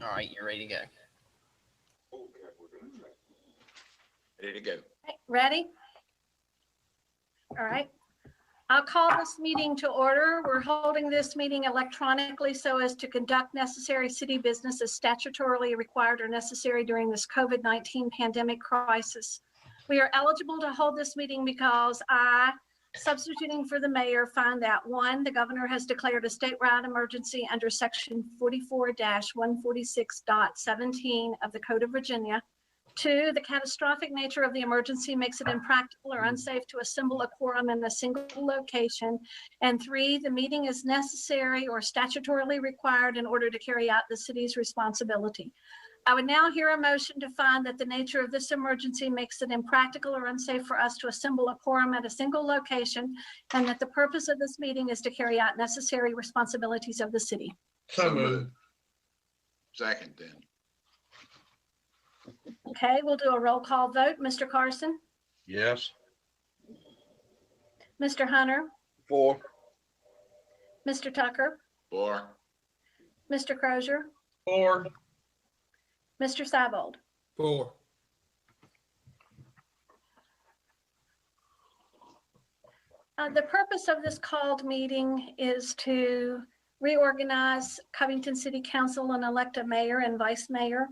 All right, you're ready to go. Ready to go. Okay, ready? All right. I'll call this meeting to order. We're holding this meeting electronically so as to conduct necessary city business as statutorily required or necessary during this COVID-19 pandemic crisis. We are eligible to hold this meeting because I, substituting for the mayor, find that 1, the governor has declared a statewide emergency under section 44-146.17 of the Code of Virginia. 2, the catastrophic nature of the emergency makes it impractical or unsafe to assemble a quorum in a single location. And 3, the meeting is necessary or statutorily required in order to carry out the city's responsibility. I would now hear a motion to find that the nature of this emergency makes it impractical or unsafe for us to assemble a quorum at a single location, and that the purpose of this meeting is to carry out necessary responsibilities of the city. So moved. Second then. Okay, we'll do a roll call vote. Mr. Carson? Yes. Mr. Hunter? 4. Mr. Tucker? 4. Mr. Crozier? 4. Mr. Seibold? 4. The purpose of this called meeting is to reorganize Covington City Council and elect a mayor and vice mayor.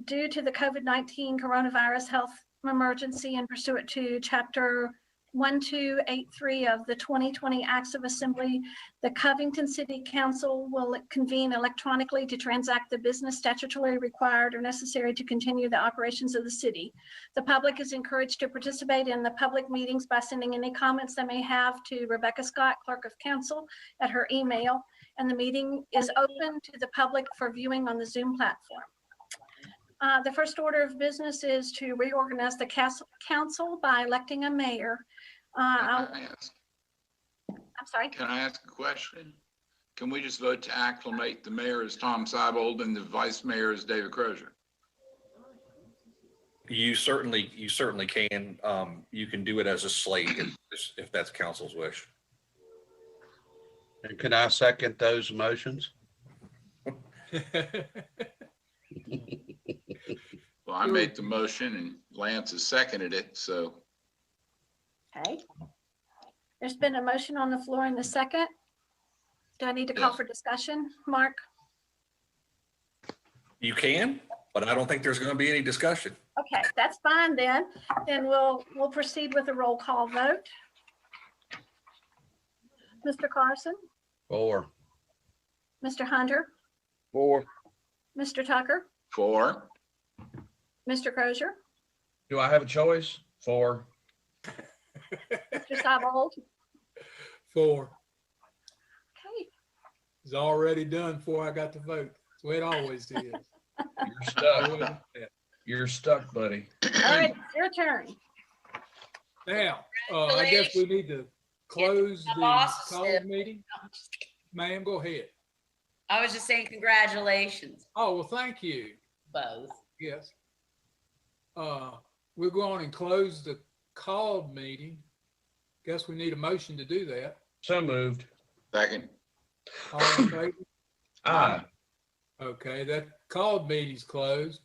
Due to the COVID-19 coronavirus health emergency and pursuant to Chapter 1283 of the 2020 Acts of Assembly, the Covington City Council will convene electronically to transact the business statutorily required or necessary to continue the operations of the city. The public is encouraged to participate in the public meetings by sending any comments they may have to Rebecca Scott, Clerk of Council, at her email, and the meeting is open to the public for viewing on the Zoom platform. The first order of business is to reorganize the council by electing a mayor. I'm sorry. Can I ask a question? Can we just vote to acclimate the mayor as Tom Seibold and the vice mayor as David Crozier? You certainly can. You can do it as a slate if that's council's wish. And can I second those motions? Well, I made the motion and Lance has seconded it, so. Okay. There's been a motion on the floor in the second. Do I need to call Yes. for discussion, Mark? You can, but I don't think there's going to be any discussion. Okay, that's fine then. Then we'll proceed with a roll call vote. Mr. Carson, 4. Mr. Hunter, 4. Mr. Tucker, 4. Mr. Crozier, Do I have a choice? 4. Mr. Seibold. 4. Okay, It's already done before I got to vote. That's the way it always is. You're stuck. You're stuck, buddy. all right, it's your turn. Now, I guess we need to close the boss call said- meeting. Ma'am, go ahead. I was just saying congratulations, Oh, well, thank you. both. Yes. We'll go on and close the called meeting. Guess we need a motion to do that. So moved. Second. All in favor? Aye. Okay, that called meeting's closed.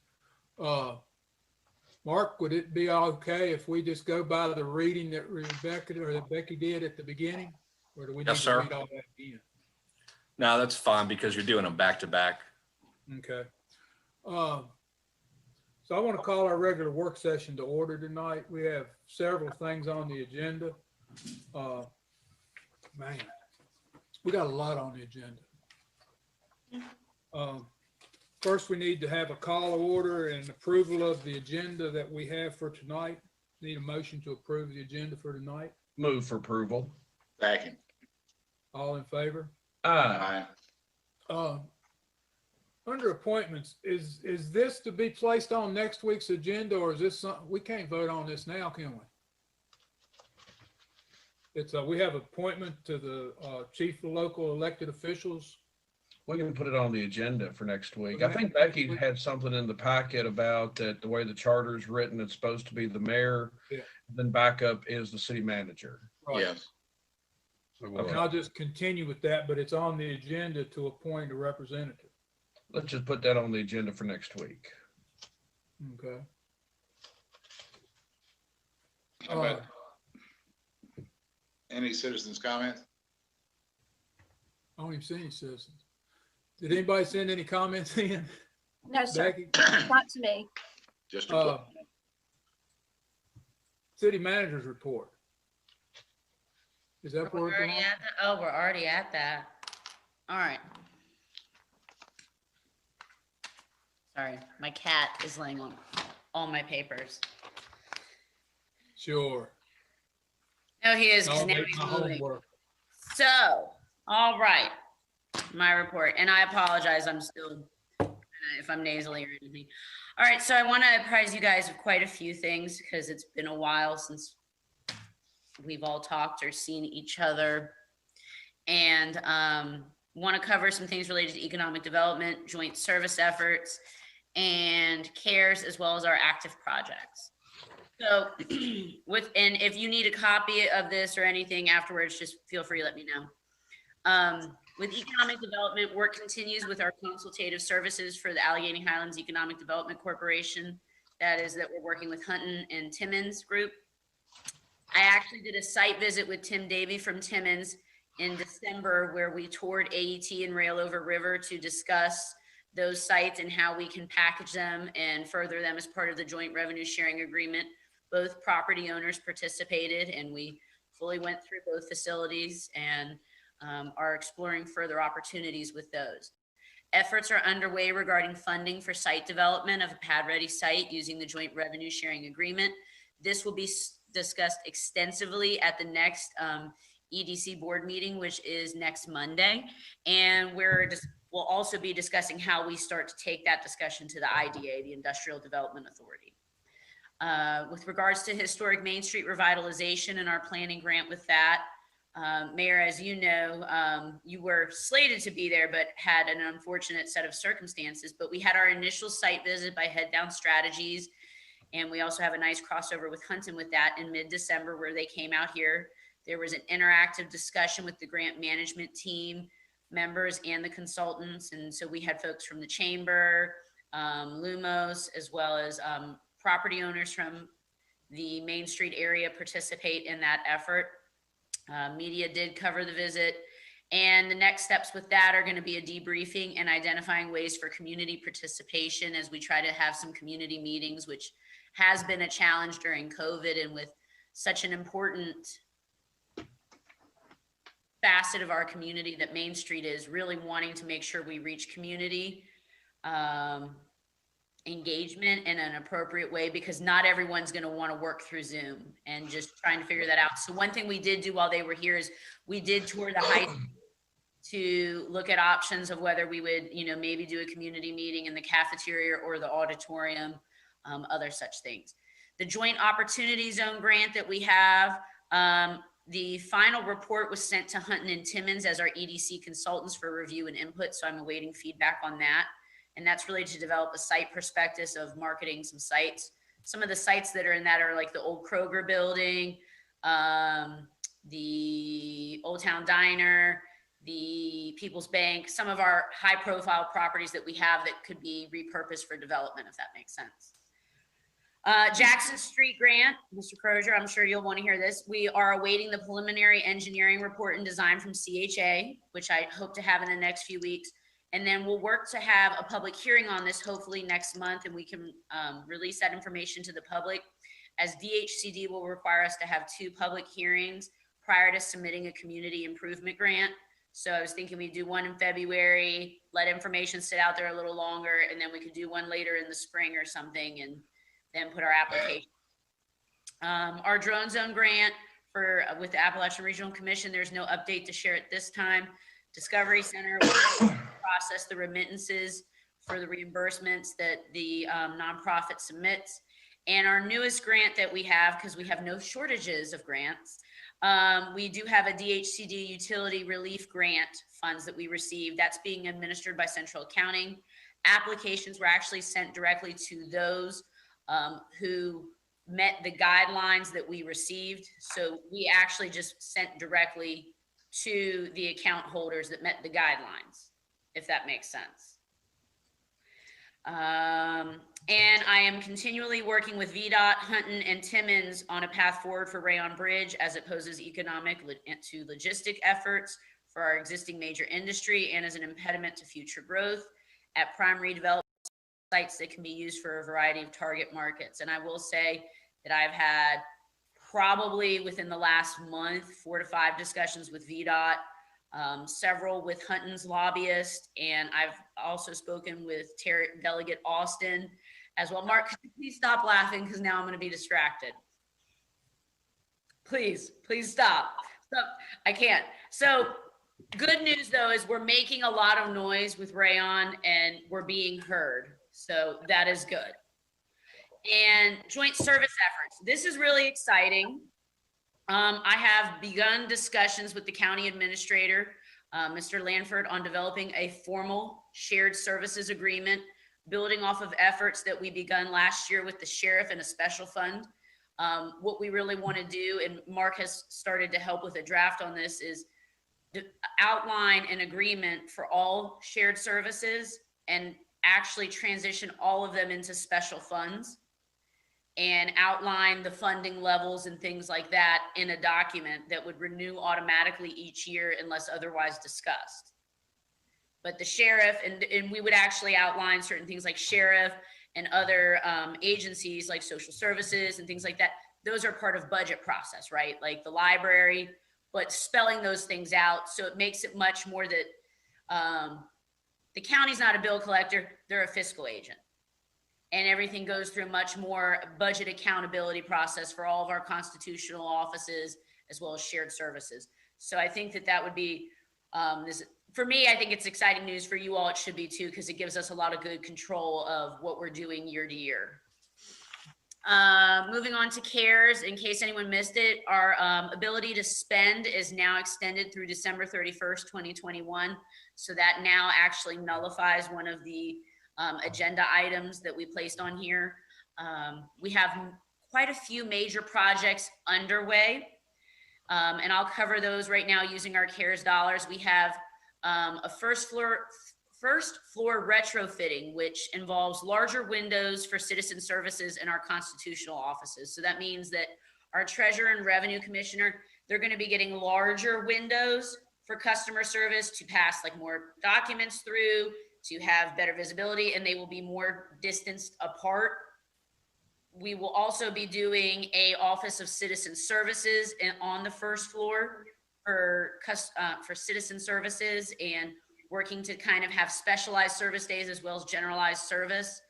Mark, would it be okay if we just go by the reading that Rebecca or that Becky did at the beginning? Or do we need Yes, to sir. read all that again? No, that's fine because you're doing them back to back. Okay. So I want to call our regular work session to order tonight. We have several things on the agenda. Man, we got a lot on the agenda. First, we need to have a call of order and approval of the agenda that we have for tonight. Need a motion to approve the agenda for tonight. Move for approval. Second. All in favor? Aye. Under appointments, is this to be placed on next week's agenda, or is this something, we can't vote on this now, can we? It's we have appointment to the chief of local elected officials. We can put it on the agenda for next week. I think Becky had something in the packet about that the way the charter is written, it's supposed to be the mayor. Yeah. Then backup is the city manager. Right. Yes. So And I'll just continue with that, but it's on the agenda to appoint a representative. let's just put that on the agenda for next week. Okay. How about any citizens' comments? I don't even see any citizens. Did anybody send any comments in? No, sir, Becky? not to me. Just a City manager's report. Is that We're where we're already going? at that? Oh, we're already at that. All right. Sorry, my cat is laying on all my papers. Sure. No, he is, because I'll now make he's my moving. homework. So, all right, my report, and I apologize, I'm still, if I'm nasally or anything. All right, so I want to apprise you guys of quite a few things, because it's been a while since we've all talked or seen each other. And want to cover some things related to economic development, joint service efforts, and CARES, as well as our active projects. So and if you need a copy of this or anything afterwards, just feel free to let me know. With economic development, work continues with our consultative services for the Allegheny Highlands Economic Development Corporation. That we're working with Hunton and Timmons Group. I actually did a site visit with Tim Davey from Timmons in December, where we toured AET and Railover River to discuss those sites and how we can package them and further them as part of the joint revenue sharing agreement. Both property owners participated, and we fully went through both facilities and are exploring further opportunities with those. Efforts are underway regarding funding for site development of a pad-ready site using the joint revenue sharing agreement. This will be discussed extensively at the next EDC board meeting, which is next Monday. And we'll also be discussing how we start to take that discussion to the IDA, the Industrial Development Authority. With regards to historic Main Street revitalization and our planning grant with that, Mayor, as you know, you were slated to be there, but had an unfortunate set of circumstances. But we had our initial site visit by Head Down Strategies, and we also have a nice crossover with Hunton with that in mid-December, where they came out here. There was an interactive discussion with the grant management team members and the consultants. And so we had folks from the chamber, Lumos, as well as property owners from the Main Street area participate in that effort. Media did cover the visit. And the next steps with that are going to be a debriefing and identifying ways for community participation as we try to have some community meetings, which has been a challenge during COVID, and with such an important facet of our community that Main Street is, really wanting to make sure we reach community engagement in an appropriate way, because not everyone's going to want to work through Zoom, and just trying to figure that out. So one thing we did do while they were here is we did tour the high school to look at options of whether we would, maybe do a community meeting in the cafeteria or the auditorium, other such things. The Joint Opportunity Zone grant that we have, the final report was sent to Hunton and Timmons as our EDC consultants for review and input. So I'm awaiting feedback on that. And that's really to develop a site prospectus of marketing some sites. Some of the sites that are in that are like the old Kroger building, the Old Town Diner, the People's Bank, some of our high profile properties that we have that could be repurposed for development, if that makes sense. Jackson Street grant, Mr. Crozier, I'm sure you'll want to hear this. We are awaiting the preliminary engineering report and design from CHA, which I hope to have in the next few weeks. And then we'll work to have a public hearing on this hopefully next month, and we can release that information to the public, as DHCD will require us to have 2 public hearings prior to submitting a community improvement grant. So I was thinking we'd do one in February, let information sit out there a little longer, and then we could do one later in the spring or something, and then put our application. Our drone zone grant with the Appalachian Regional Commission, there's no update to share at this time. Discovery Center will process the remittances for the reimbursements that the nonprofit submits. And our newest grant that we have, because we have no shortages of grants, we do have a DHCD utility relief grant funds that we received. That's being administered by Central Accounting. Applications were actually sent directly to those who met the guidelines that we received. So we actually just sent directly to the account holders that met the guidelines, if that makes sense. And I am continually working with VDOT, Hunton, and Timmons on a path forward for Rayon Bridge as it poses economic to logistic efforts for our existing major industry and as an impediment to future growth at prime redevelopment sites that can be used for a variety of target markets. And I will say that I've had probably within the last month, 4 to 5 discussions with VDOT, several with Hunton's lobbyist, and I've also spoken with Delegate Austin as well. Mark, could you please stop laughing because now I'm going to be distracted. Please stop. I can't. So good news though is we're making a lot of noise with Rayon and we're being heard. So that is good. And joint service efforts. This is really exciting. I have begun discussions with the county administrator, Mr. Lanford, on developing a formal shared services agreement, building off of efforts that we begun last year with the sheriff and a special fund. What we really want to do, and Mark has started to help with a draft on this, is to outline an agreement for all shared services and actually transition all of them into special funds and outline the funding levels and things like that in a document that would renew automatically each year unless otherwise discussed. But the sheriff, and we would actually outline certain things like sheriff and other agencies like social services and things like that. Those are part of budget process, right? Like the library, but spelling those things out. So it makes it much more that the county's not a bill collector, they're a fiscal agent. And everything goes through a much more budget accountability process for all of our constitutional offices as well as shared services. So I think that would be, for me, I think it's exciting news. For you all, it should be too, because it gives us a lot of good control of what we're doing year to year. Moving on to CARES, in case anyone missed it, our ability to spend is now extended through December 31st, 2021. So that now actually nullifies one of the agenda items that we placed on here. We have quite a few major projects underway, and I'll cover those right now using our CARES dollars. We have a first floor retrofitting, which involves larger windows for citizen services in our constitutional offices. So that means that our treasurer and revenue commissioner, they're going to be getting larger windows for customer service to pass like more documents through, to have better visibility, and they will be more distanced apart. We will also be doing a Office of Citizen Services on the first floor for citizen services, and working to kind of have specialized service days as well as generalized service,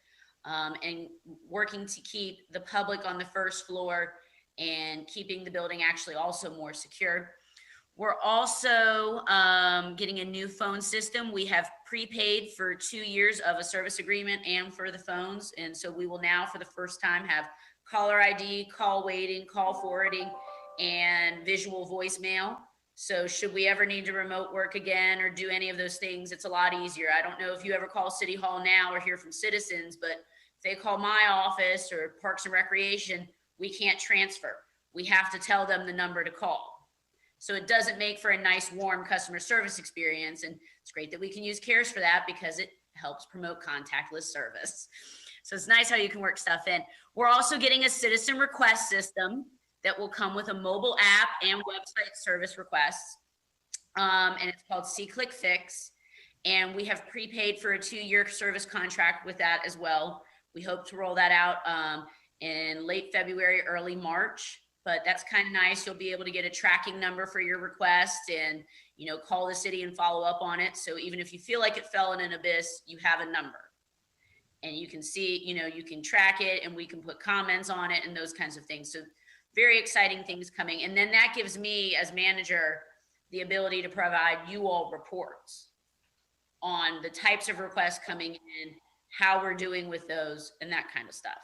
and working to keep the public on the first floor and keeping the building actually also more secure. We're also getting a new phone system. We have prepaid for 2 years of a service agreement and for the phones. And so we will now, for the first time, have caller ID, call waiting, call forwarding, and visual voicemail. So should we ever need to remote work again or do any of those things, it's a lot easier. I don't know if you ever call City Hall now or hear from citizens, but if they call my office or Parks and Recreation, we can't transfer. We have to tell them the number to call. So it doesn't make for a nice, warm customer service experience. And it's great that we can use CARES for that because it helps promote contactless service. So it's nice how you can work stuff in. We're also getting a citizen request system that will come with a mobile app and website service requests. And it's called C-Click Fix. And we have prepaid for a 2-year service contract with that as well. We hope to roll that out in late February, early March. But that's kind of nice. You'll be able to get a tracking number for your request and, call the city and follow up on it. So even if you feel like it fell in an abyss, you have a number and you can see, you can track it and we can put comments on it and those kinds of things. So very exciting things coming. And then that gives me as manager the ability to provide you all reports on the types of requests coming in, how we're doing with those and that kind of stuff.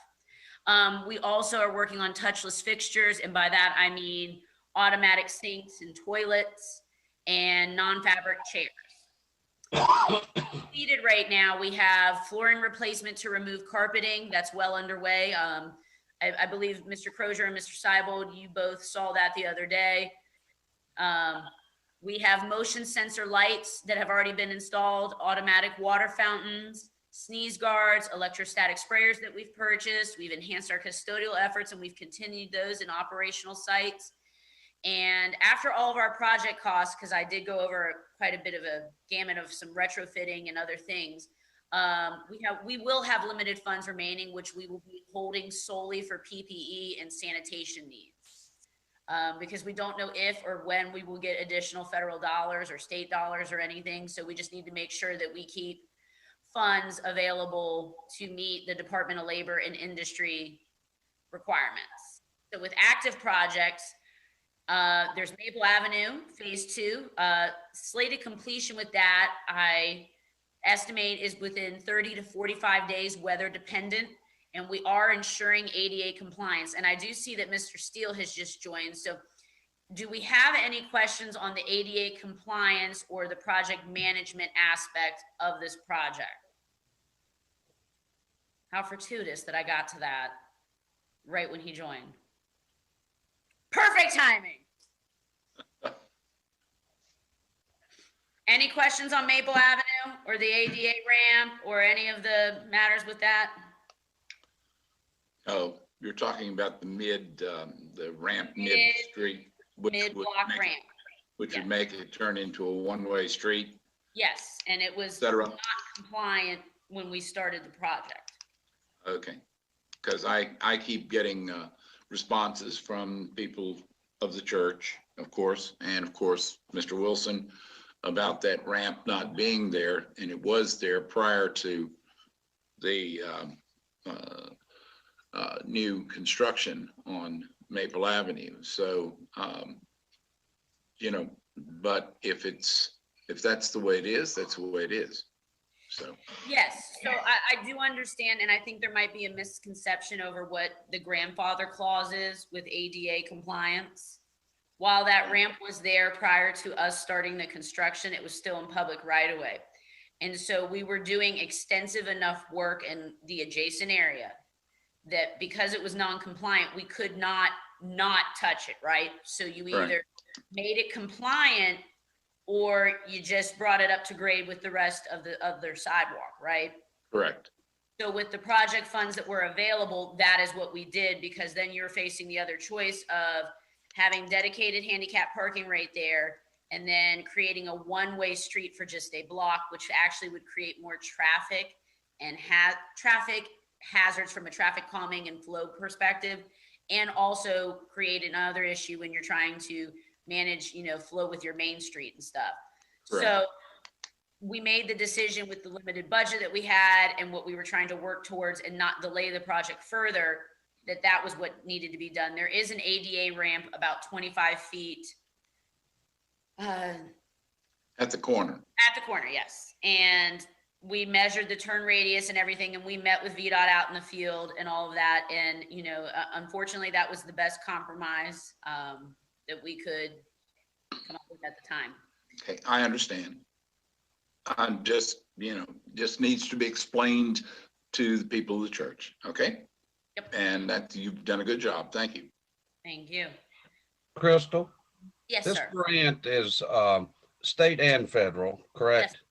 We also are working on touchless fixtures, and by that I mean automatic sinks and toilets and non-fabric chairs. Completed right now, we have flooring replacement to remove carpeting. That's well underway. I believe Mr. Crozier and Mr. Seibold, you both saw that the other day. We have motion sensor lights that have already been installed, automatic water fountains, sneeze guards, electrostatic sprayers that we've purchased. We've enhanced our custodial efforts and we've continued those in operational sites. And after all of our project costs, because I did go over quite a bit of a gamut of some retrofitting and other things, we will have limited funds remaining, which we will be holding solely for PPE and sanitation needs. Because we don't know if or when we will get additional federal dollars or state dollars or anything. So we just need to make sure that we keep funds available to meet the Department of Labor and Industry requirements. So with active projects, there's Maple Avenue, phase 2, slated completion with that, I estimate is within 30 to 45 days, weather dependent, and we are ensuring ADA compliance. And I do see that Mr. Steele has just joined. So do we have any questions on the ADA compliance or the project management aspect of this project? How fortuitous that I got to that right when he joined. Perfect timing. Any questions on Maple Avenue or the ADA ramp or any of the matters with that? Oh, you're talking about the ramp Mid- mid-street. Mid-block ramp. Which yeah. would make it turn into a one-way street, Yes, and it was et cetera. not compliant when we started the project. Okay, because I keep getting responses from people of the church, of course, and of course, Mr. Wilson, about that ramp not being there, and it was there prior to the new construction on Maple Avenue. So, you know, but if that's the way it is, that's the way it is. So. Yes, so I do understand, and I think there might be a misconception over what the grandfather clause is with ADA compliance. While that ramp was there prior to us starting the construction, it was still in public right of way. And so we were doing extensive enough work in the adjacent area that because it was non-compliant, we could not touch it, right? So you either made it compliant or you just brought it up to grade with the rest of their sidewalk, right? Correct. So with the project funds that were available, that is what we did, because then you're facing the other choice of having dedicated handicap parking right there and then creating a one-way street for just a block, which actually would create more traffic and traffic hazards from a traffic calming and flow perspective, and also create another issue when you're trying to manage, flow with your main street and stuff. Correct. So we made the decision with the limited budget that we had and what we were trying to work towards and not delay the project further, that was what needed to be done. There is an ADA ramp about 25 feet. At the corner. At the corner, yes. And we measured the turn radius and everything, and we met with VDOT out in the field and all of that. And, unfortunately, that was the best compromise that we could come up with at the time. Okay, I understand. I'm just, just needs to be explained to the people of the church, okay? Yep. And that you've done a good job. Thank you. Thank you. Crystal, Yes, this sir. grant is state and federal, correct? Yes.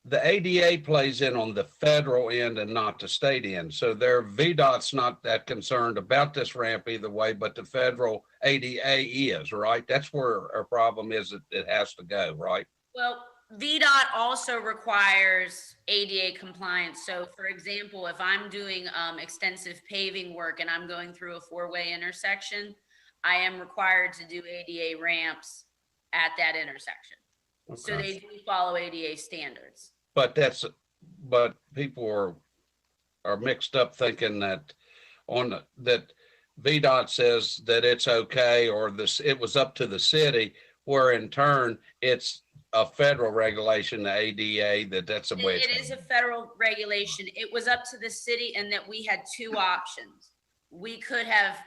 The ADA plays in on the federal end and not the state end. So their VDOT's not that concerned about this ramp either way, but the federal ADA is, right? That's where our problem is, that it has to go, right? Well, VDOT also requires ADA compliance. So for example, if I'm doing extensive paving work and I'm going through a four-way intersection, I am required to do ADA ramps at that intersection. Okay. So they do follow ADA standards. But people are mixed up thinking that that VDOT says that it's okay, or it was up to the city, where in turn it's a federal regulation, the ADA, that's the way It is a federal regulation. It was up to the city, and that we had two options. We could have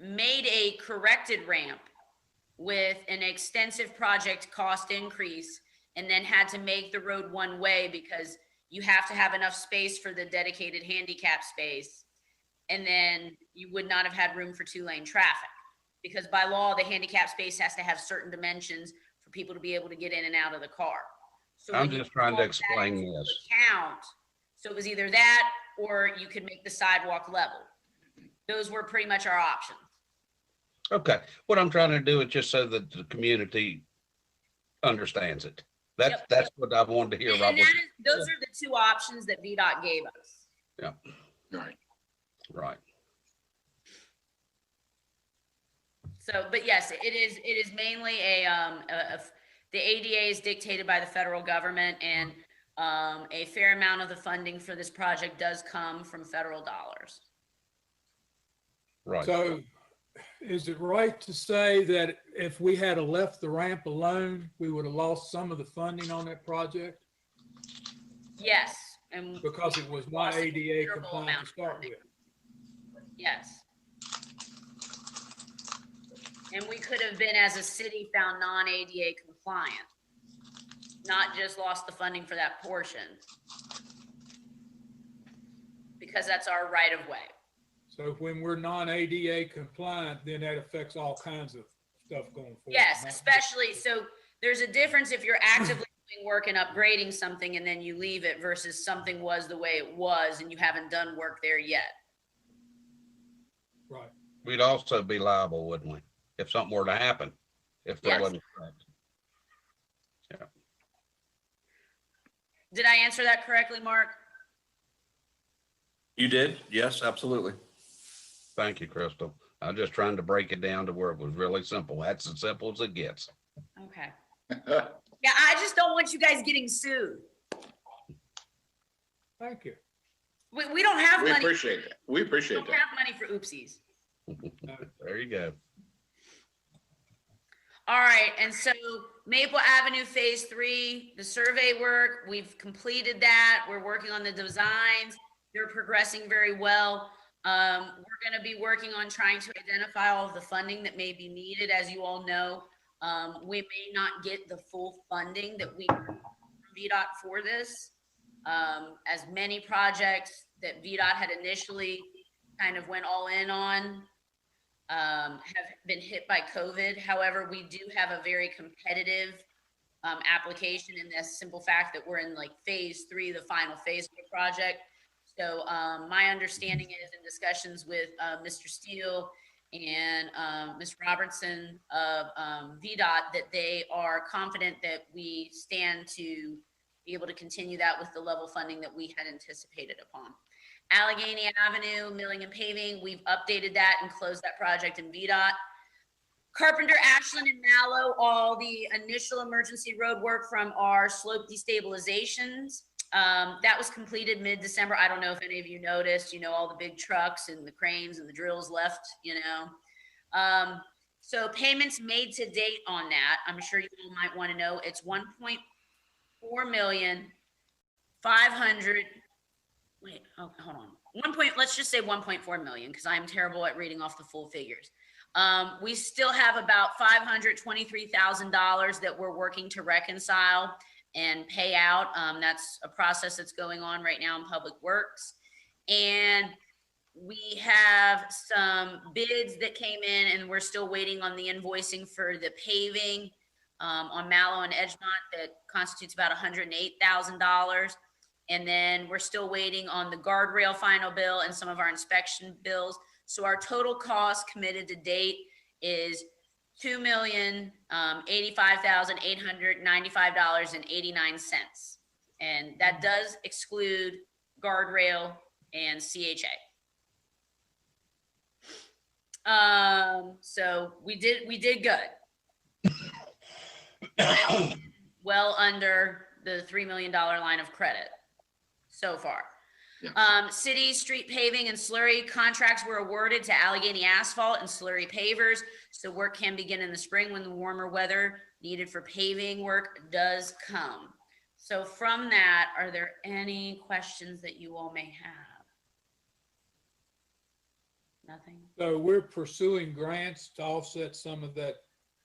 made a corrected ramp with an extensive project cost increase and then had to make the road one way because you have to have enough space for the dedicated handicap space. And then you would not have had room for two-lane traffic, because by law, the handicap space has to have certain dimensions for people to be able to get in and out of the car. So I'm when you just trying to take that explain into this. account, So it was either that or you could make the sidewalk level. Those were pretty much our options. Okay, what I'm trying to do is just so that the community understands it. That's what I wanted to hear And about. those are the two options that VDOT gave us. Yeah, Right. right. So, but yes, it is mainly the ADA is dictated by the federal government, and a fair amount of the funding for this project does come from federal dollars. Right. So is it right to say that if we had left the ramp alone, we would have lost some of the funding on that project Yes, and because it was not lost a ADA considerable compliant amount to of start funding. with? yes. And we could have been, as a city, found non-ADA compliant, not just lost the funding for that portion. Because that's our right of way. So when we're non-ADA compliant, then that affects all kinds of stuff going forward. Yes, not just- especially, so there's a difference if you're actively doing work and upgrading something and then you leave it versus something was the way it was and you haven't done work there yet. Right. We'd also be liable, wouldn't we? If something were to happen, if there Yes. wasn't. correct. Did I answer that correctly, Mark? You did? Yes, absolutely. Thank you, Crystal. I'm just trying to break it down to where it was really simple. That's as simple as it gets. Okay. Yeah, I just don't want you guys getting sued. Thank you. We don't have We money. appreciate that. We We appreciate don't that. have money for oopsies. There you go. All right, and so Maple Avenue Phase 3, the survey work, we've completed that. We're working on the designs. They're progressing very well. We're gonna be working on trying to identify all of the funding that may be needed. As you all know, we may not get the full funding that we from VDOT for this. As many projects that VDOT had initially kind of went all in on, have been hit by COVID. However, we do have a very competitive application in this simple fact that we're in like Phase 3, the final phase of the project. So my understanding is in discussions with Mr. Steele and Ms. Robertson of VDOT that they are confident that we stand to be able to continue that with the level funding that we had anticipated upon. Allegheny Avenue, milling and paving, we've updated that and closed that project in VDOT. Carpenter, Ashland, and Mallow, all the initial emergency road work from our slope destabilizations. That was completed mid-December. I don't know if any of you noticed, all the big trucks and the cranes and the drills left, So payments made to date on that, I'm sure you all might want to know, it's 1.4 million, 500, wait, oh, hold on. Let's just say 1.4 million, because I'm terrible at reading off the full figures. We still have about $523,000 that we're working to reconcile and pay out. That's a process that's going on right now in Public Works. And we have some bids that came in and we're still waiting on the invoicing for the paving on Mallow and Edgemont that constitutes about $108,000. And then we're still waiting on the guardrail final bill and some of our inspection bills. So our total cost committed to date is $2,085,895.89. And that does exclude guardrail and CHA. So we did good. Well under the $3 million line of credit so far. Yeah. City street paving and slurry contracts were awarded to Allegheny Asphalt and Slurry Pavers. So work can begin in the spring when the warmer weather needed for paving work does come. So from that, are there any questions that you all may have? Nothing? So we're pursuing grants to offset some of that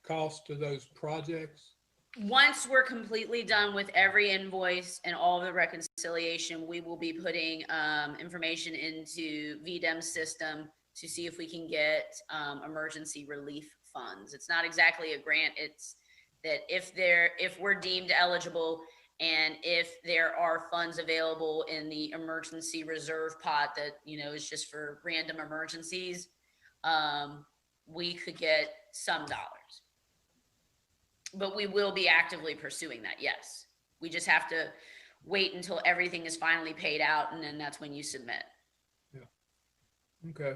cost to those projects. Once we're completely done with every invoice and all of the reconciliation, we will be putting information into VDEM's system to see if we can get emergency relief funds. It's not exactly a grant. It's that if we're deemed eligible And if there are funds available in the emergency reserve pot that, is just for random emergencies, we could get some dollars. But we will be actively pursuing that, yes. We just have to wait until everything is finally paid out, and then that's when you submit. Okay.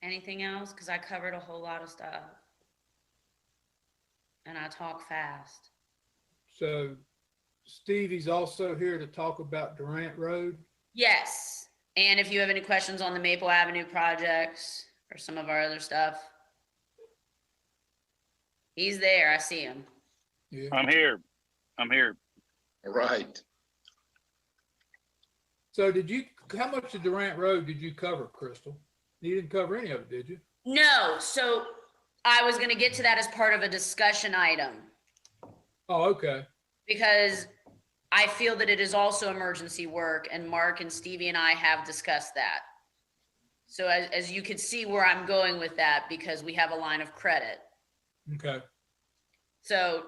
Anything else? Because I covered a whole lot of stuff. And I talk fast. So Stevie's also here to talk about Durant Road. Yes. And if you have any questions on the Maple Avenue projects or some of our other stuff, he's there. I see him. Yeah. I'm here. All right. So how much of Durant Road did you cover, Crystal? You didn't cover any of it, did you? No. So I was going to get to that as part of a discussion item Oh, okay. because I feel that it is also emergency work, and Mark and Stevie and I have discussed that. So as you can see where I'm going with that, because we have a line of credit. Okay. So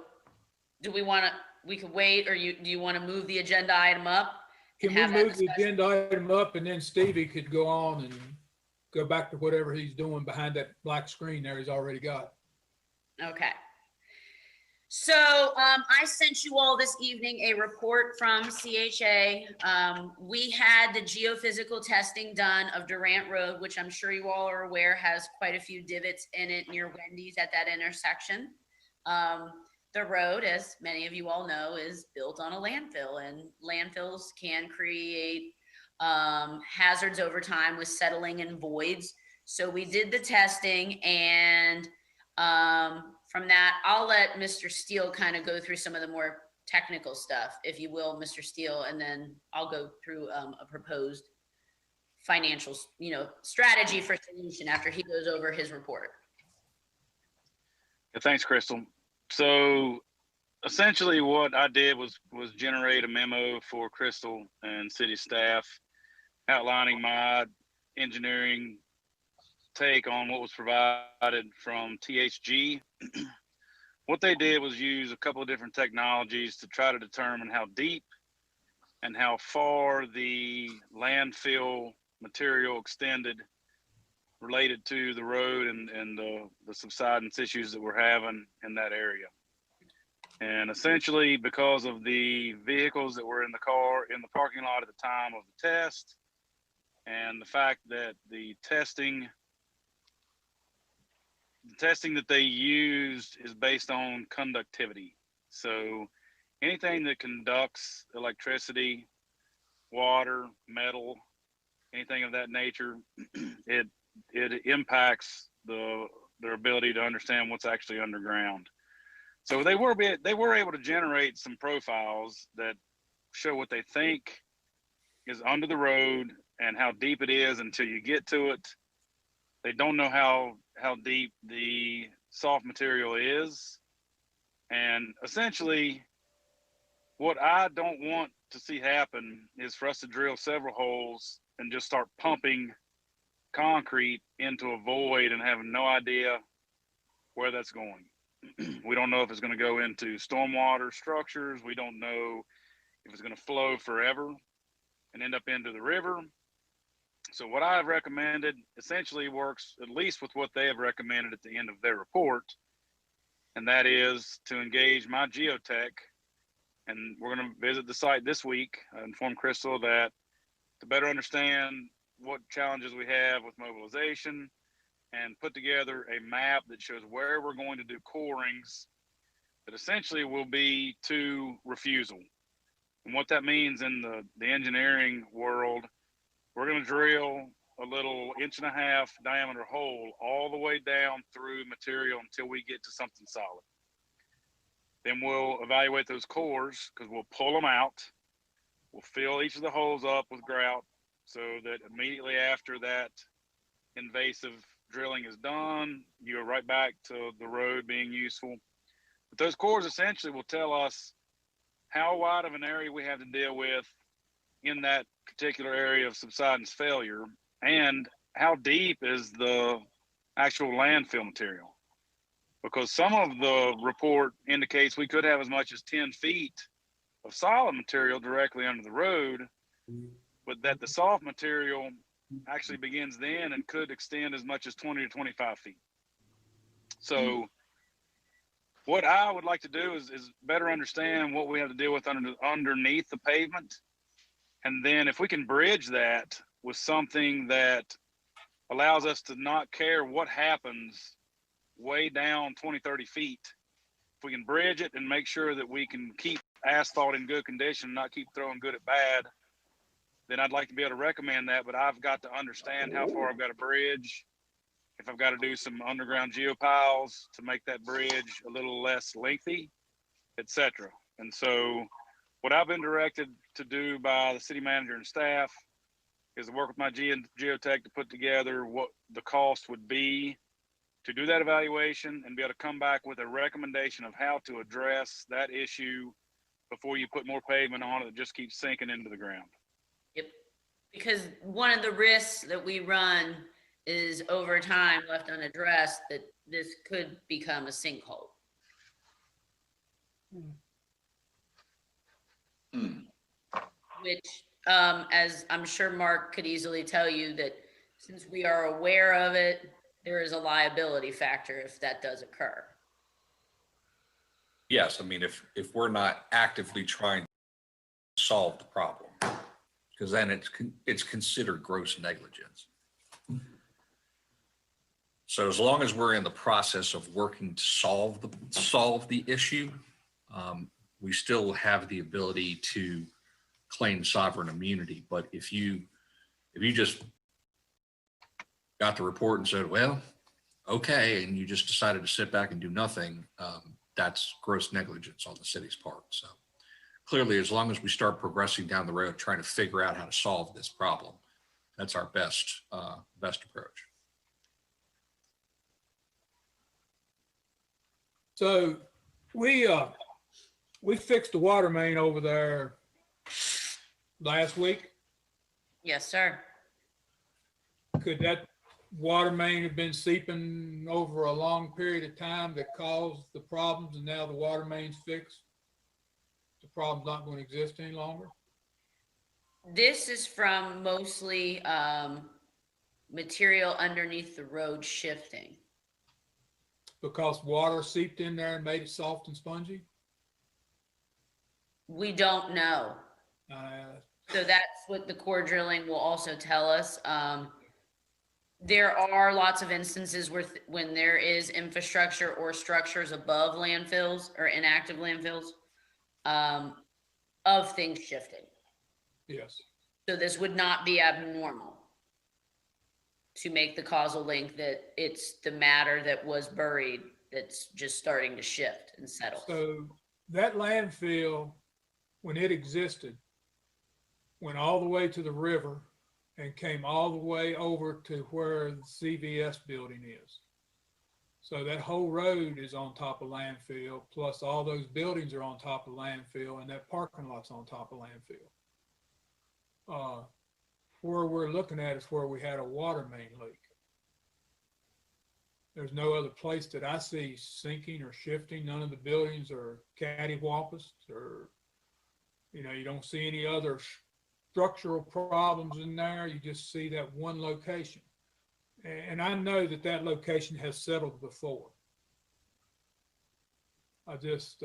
do we could wait, or do you want to move the agenda item up? and Can we have that move the discussion? agenda item up and then Stevie could go on and go back to whatever he's doing behind that black screen there he's already got? Okay. So I sent you all this evening a report from CHA. We had the geophysical testing done of Durant Road, which I'm sure you all are aware has quite a few divots in it near Wendy's at that intersection. The road, as many of you all know, is built on a landfill, and landfills can create hazards over time with settling and voids. So we did the testing, and from that, I'll let Mr. Steele kind of go through some of the more technical stuff, if you will, Mr. Steele, and then I'll go through a proposed financial, strategy for solution after he goes over his report. Yeah, thanks, Crystal. So essentially what I did was generate a memo for Crystal and city staff outlining my engineering take on what was provided from THG. What they did was use a couple of different technologies to try to determine how deep and how far the landfill material extended related to the road and the subsidence issues that we're having in that area. And essentially, because of the vehicles that were in the parking lot at the time of the test, and the fact that the testing that they used is based on conductivity. So anything that conducts electricity, water, metal, anything of that nature, it impacts their ability to understand what's actually underground. So they were able to generate some profiles that show what they think is under the road and how deep it is until you get to it. They don't know how deep the soft material is. And essentially, what I don't want to see happen is for us to drill several holes and just start pumping concrete into a void and having no idea where that's going. We don't know if it's going to go into stormwater structures. We don't know if it's going to flow forever and end up into the river. So what I've recommended essentially works at least with what they have recommended at the end of their report, and that is to engage my geotech. And we're going to visit the site this week, inform Crystal that to better understand what challenges we have with mobilization, and put together a map that shows where we're going to do corings that essentially will be to refusal. And what that means in the engineering world, we're going to drill a little 1.5 inch diameter hole all the way down through material until we get to something solid. Then we'll evaluate those cores because we'll pull them out. We'll fill each of the holes up with grout so that immediately after that invasive drilling is done, you're right back to the road being useful. But those cores essentially will tell us how wide of an area we have to deal with in that particular area of subsidence failure, and how deep is the actual landfill material. Because some of the report indicates we could have as much as 10 feet of solid material directly under the road, but that the soft material actually begins then and could extend as much as 20 to 25 feet. So what I would like to do is better understand what we have to deal with underneath the pavement. And then if we can bridge that with something that allows us to not care what happens way down 20, 30 feet, if we can bridge it and make sure that we can keep asphalt in good condition, not keep throwing good at bad, then I'd like to be able to recommend that. But I've got to understand how far I've got to bridge, if I've got to do some underground geopiles to make that bridge a little less lengthy, etc. And so what I've been directed to do by the city manager and staff is to work with my geotech to put together what the cost would be to do that evaluation and be able to come back with a recommendation of how to address that issue before you put more pavement on it that just keeps sinking into the ground. Yep. Because one of the risks that we run is over time left unaddressed that this could become a sinkhole. Which, as I'm sure Mark could easily tell you, that since we are aware of it, there is a liability factor if that does occur. Yes, I mean, if we're not actively trying to solve the problem, because then it's considered gross negligence. So as long as we're in the process of working to solve the issue, we still have the ability to claim sovereign immunity. But if you just got the report and said, well, okay, and you just decided to sit back and do nothing, that's gross negligence on the city's part. So clearly, as long as we start progressing down the road, trying to figure out how to solve this problem, that's our best approach. So we fixed the water main over there last week. Yes, sir. Could that water main have been seeping over a long period of time that caused the problems, and now the water main's fixed? The problem's not going to exist any longer? This is from mostly material underneath the road shifting. Because water seeped in there and made it soft and spongy? We don't know. So that's what the core drilling will also tell us. There are lots of instances where when there is infrastructure or structures above landfills or inactive landfills, of things shifting. Yes. So this would not be abnormal to make the causal link that it's the matter that was buried that's just starting to shift and settle. So that landfill, when it existed, went all the way to the river and came all the way over to where the CVS building is. So that whole road is on top of landfill, plus all those buildings are on top of landfill, and that parking lot's on top of landfill. Where we're looking at is where we had a water main leak. There's no other place that I see sinking or shifting. None of the buildings are cattywampus, or, you don't see any other structural problems in there. You just see that one location. And I know that location has settled before. I just,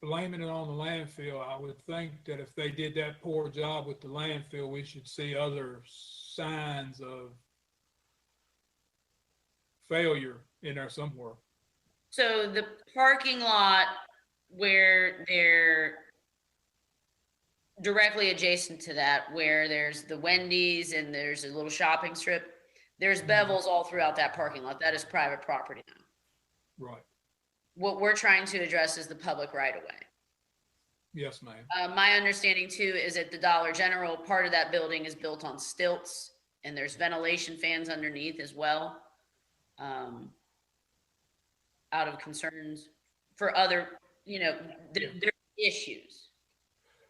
blaming it on the landfill, I would think that if they did that poor job with the landfill, we should see other signs of failure in there somewhere. So the parking lot where they're directly adjacent to that, where there's the Wendy's and there's a little shopping strip, there's bevels all throughout that parking lot. That is private property now. Right. What we're trying to address is the public right of way. Yes, ma'am. My understanding too is that the Dollar General part of that building is built on stilts, and there's ventilation fans underneath as well. Out of concerns for other, there are issues.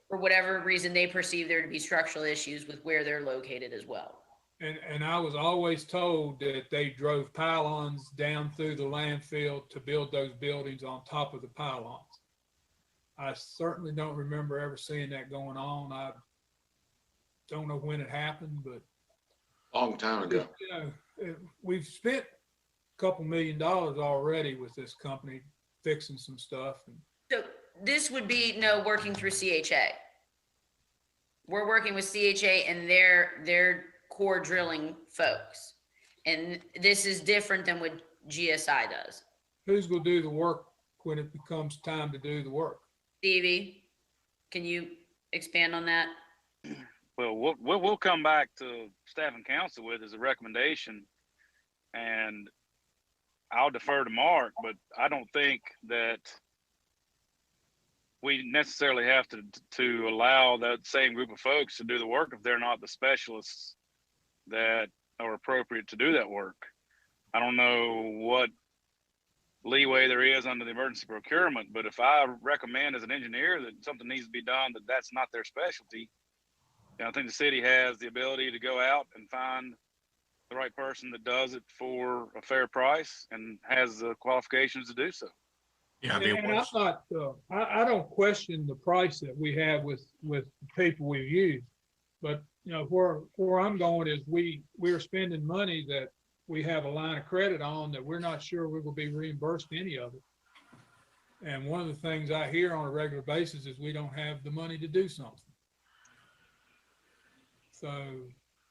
For whatever reason, they perceive there to be structural issues with where they're located as well. And I was always told that they drove pylons down through the landfill to build those buildings on top of the pylons. I certainly don't remember ever seeing that going on. I don't know when it happened, but Long time ago. you know, we've spent a couple $1 million already with this company fixing some stuff. And So this would be working through CHA. We're working with CHA and their core drilling folks. And this is different than what GSI does. who's going to do the work when it becomes time to do the work? Stevie, can you expand on that? Well, what we'll come back to staff and council with is a recommendation, and I'll defer to Mark, but I don't think that we necessarily have to allow that same group of folks to do the work if they're not the specialists that are appropriate to do that work. I don't know what leeway there is under the emergency procurement, but if I recommend as an engineer that something needs to be done, that's not their specialty, I think the city has the ability to go out and find the right person that does it for a fair price and has the qualifications to do so. Yeah, I mean, And I'm not, I don't question the price that we have with the people we've used. But, where I'm going is we're spending money that we have a line of credit on that we're not sure we will be reimbursed any of it. And one of the things I hear on a regular basis is we don't have the money to do something. So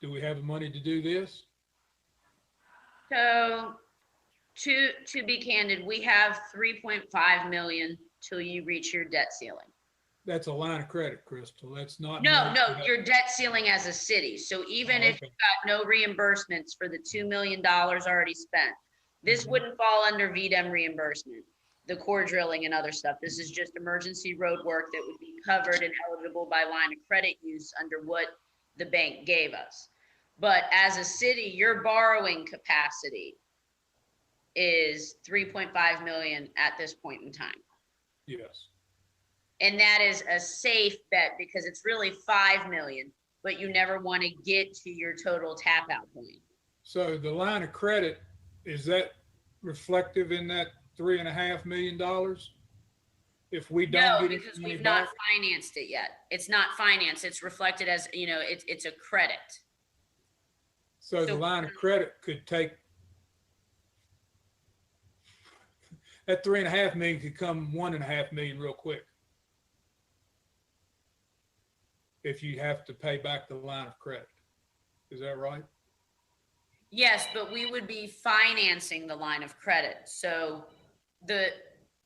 do we have the money to do this? So to be candid, we have 3.5 million till you reach your debt ceiling. That's a line of credit, Crystal. That's not. No, your debt ceiling as a city. So even if you got no reimbursements for the $2 million already spent, this wouldn't fall under VDEM reimbursement, the core drilling and other stuff. This is just emergency road work that would be covered and eligible by line of credit use under what the bank gave us. But as a city, your borrowing capacity is 3.5 million at this point in time. Yes. And that is a safe bet because it's really 5 million, but you never want to get to your total tap out point. So the line of credit, is that reflective in that $3.5 million? If we don't No, get it, because we've not financed it yet. It's not financed. It's reflected as, it's a credit. So the line of credit could take, that 3.5 million could come 1.5 million real quick. If you have to pay back the line of credit. Is that right? Yes, but we would be financing the line of credit. So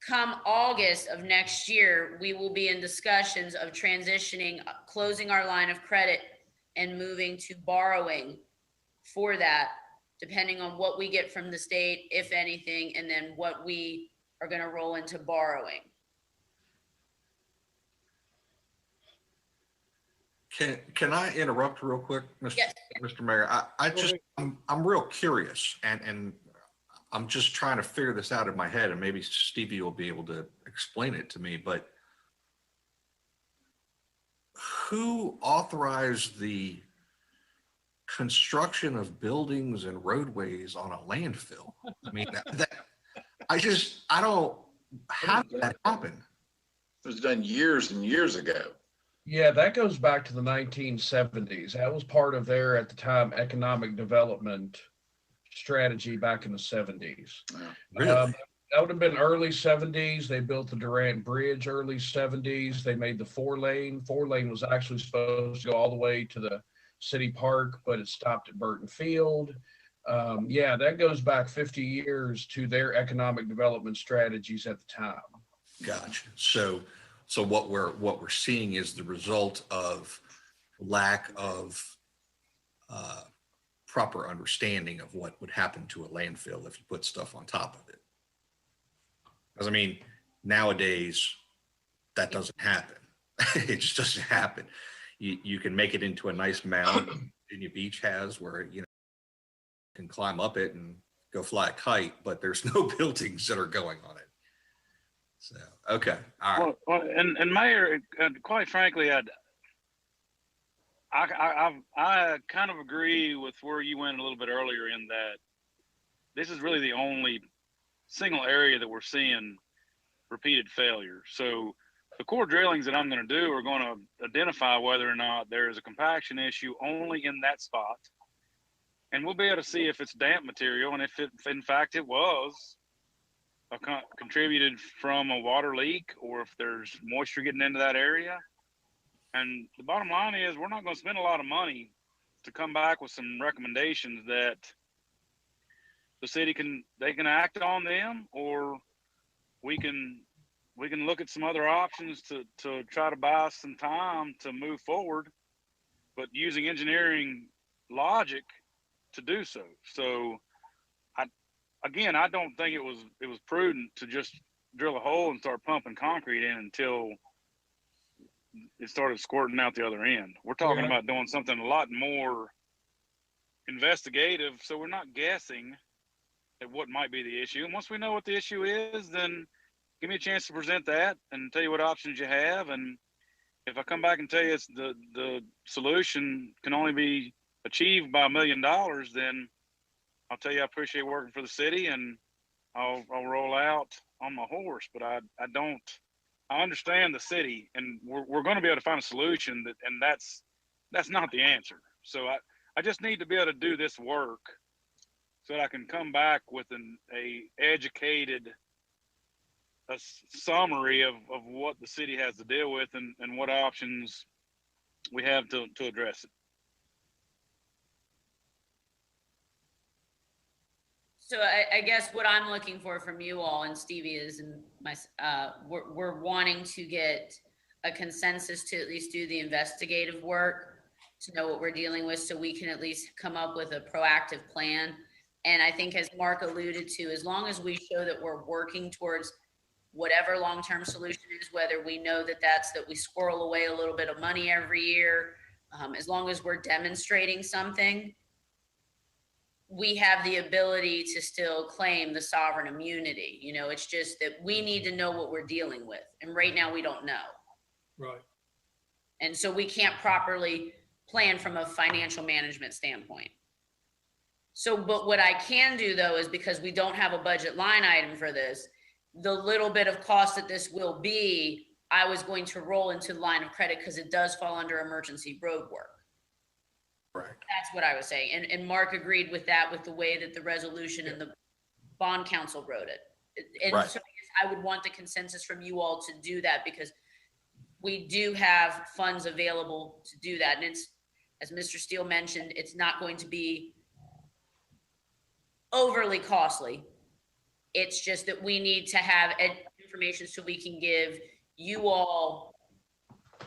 come August of next year, we will be in discussions of transitioning, closing our line of credit and moving to borrowing for that, depending on what we get from the state, if anything, and then what we are going to roll into borrowing. Can I interrupt real quick, Yes. Mr. Mayor? I'm real curious, and I'm just trying to figure this out in my head, and maybe Stevie will be able to explain it to me, but who authorized the construction of buildings and roadways on a landfill? I mean, how did that happen? It was done years and years ago. Yeah, that goes back to the 1970s. That was part of their, at the time, economic development strategy back in the 70s. Really? That would have been early 70s. They built the Durant Bridge early 70s. They made the 4-lane. 4-lane was actually supposed to go all the way to the city park, but it stopped at Burton Field. Yeah, that goes back 50 years to their economic development strategies at the time. Gotcha. So what we're seeing is the result of lack of proper understanding of what would happen to a landfill if you put stuff on top of it. Because I mean, nowadays that doesn't happen. It just doesn't happen. You can make it into a nice mound Virginia Beach has, where you can climb up it and go fly a kite, but there's no buildings that are going on it. So, okay. All right. Well, and Mayor, quite frankly, I kind of agree with where you went a little bit earlier in that this is really the only single area that we're seeing repeated failure. So the core drillings that I'm going to do are going to identify whether or not there is a compaction issue only in that spot. And we'll be able to see if it's damp material and if in fact it was contributed from a water leak or if there's moisture getting into that area. And the bottom line is we're not going to spend a lot of money to come back with some recommendations that the city can act on them, or we can look at some other options to try to buy some time to move forward, but using engineering logic to do so. So I don't think it was prudent to just drill a hole and start pumping concrete in until it started squirting out the other end. We're talking about doing something a lot more investigative, so we're not guessing at what might be the issue. And once we know what the issue is, then give me a chance to present that and tell you what options you have. And if I come back and tell you it's the solution can only be achieved by $1 million, then I'll tell you I appreciate working for the city and I'll roll out on my horse. But I understand the city, and we're going to be able to find a solution and that's not the answer. So I just need to be able to do this work so that I can come back with a educated summary of what the city has to deal with and what options we have to address it. So I guess what I'm looking for from you all and Stevie is, and we're wanting to get a consensus to at least do the investigative work to know what we're dealing with, so we can at least come up with a proactive plan. And I think, as Mark alluded to, as long as we show that we're working towards whatever long-term solution is, whether we know that we squirrel away a little bit of money every year, as long as we're demonstrating something, we have the ability to still claim the sovereign immunity. You know, it's just that we need to know what we're dealing with. And right now we don't know. Right. And so we can't properly plan from a financial management standpoint. So, but what I can do though, is because we don't have a budget line item for this, the little bit of cost that this will be, I was going to roll into the line of credit because it does fall under emergency road work. Right. That's what I was saying. And Mark agreed with that, with the way that the resolution and the bond council wrote it. And Right. so I would want the consensus from you all to do that, because we do have funds available to do that. And it's, as Mr. Steele mentioned, it's not going to be overly costly. It's just that we need to have information so we can give you all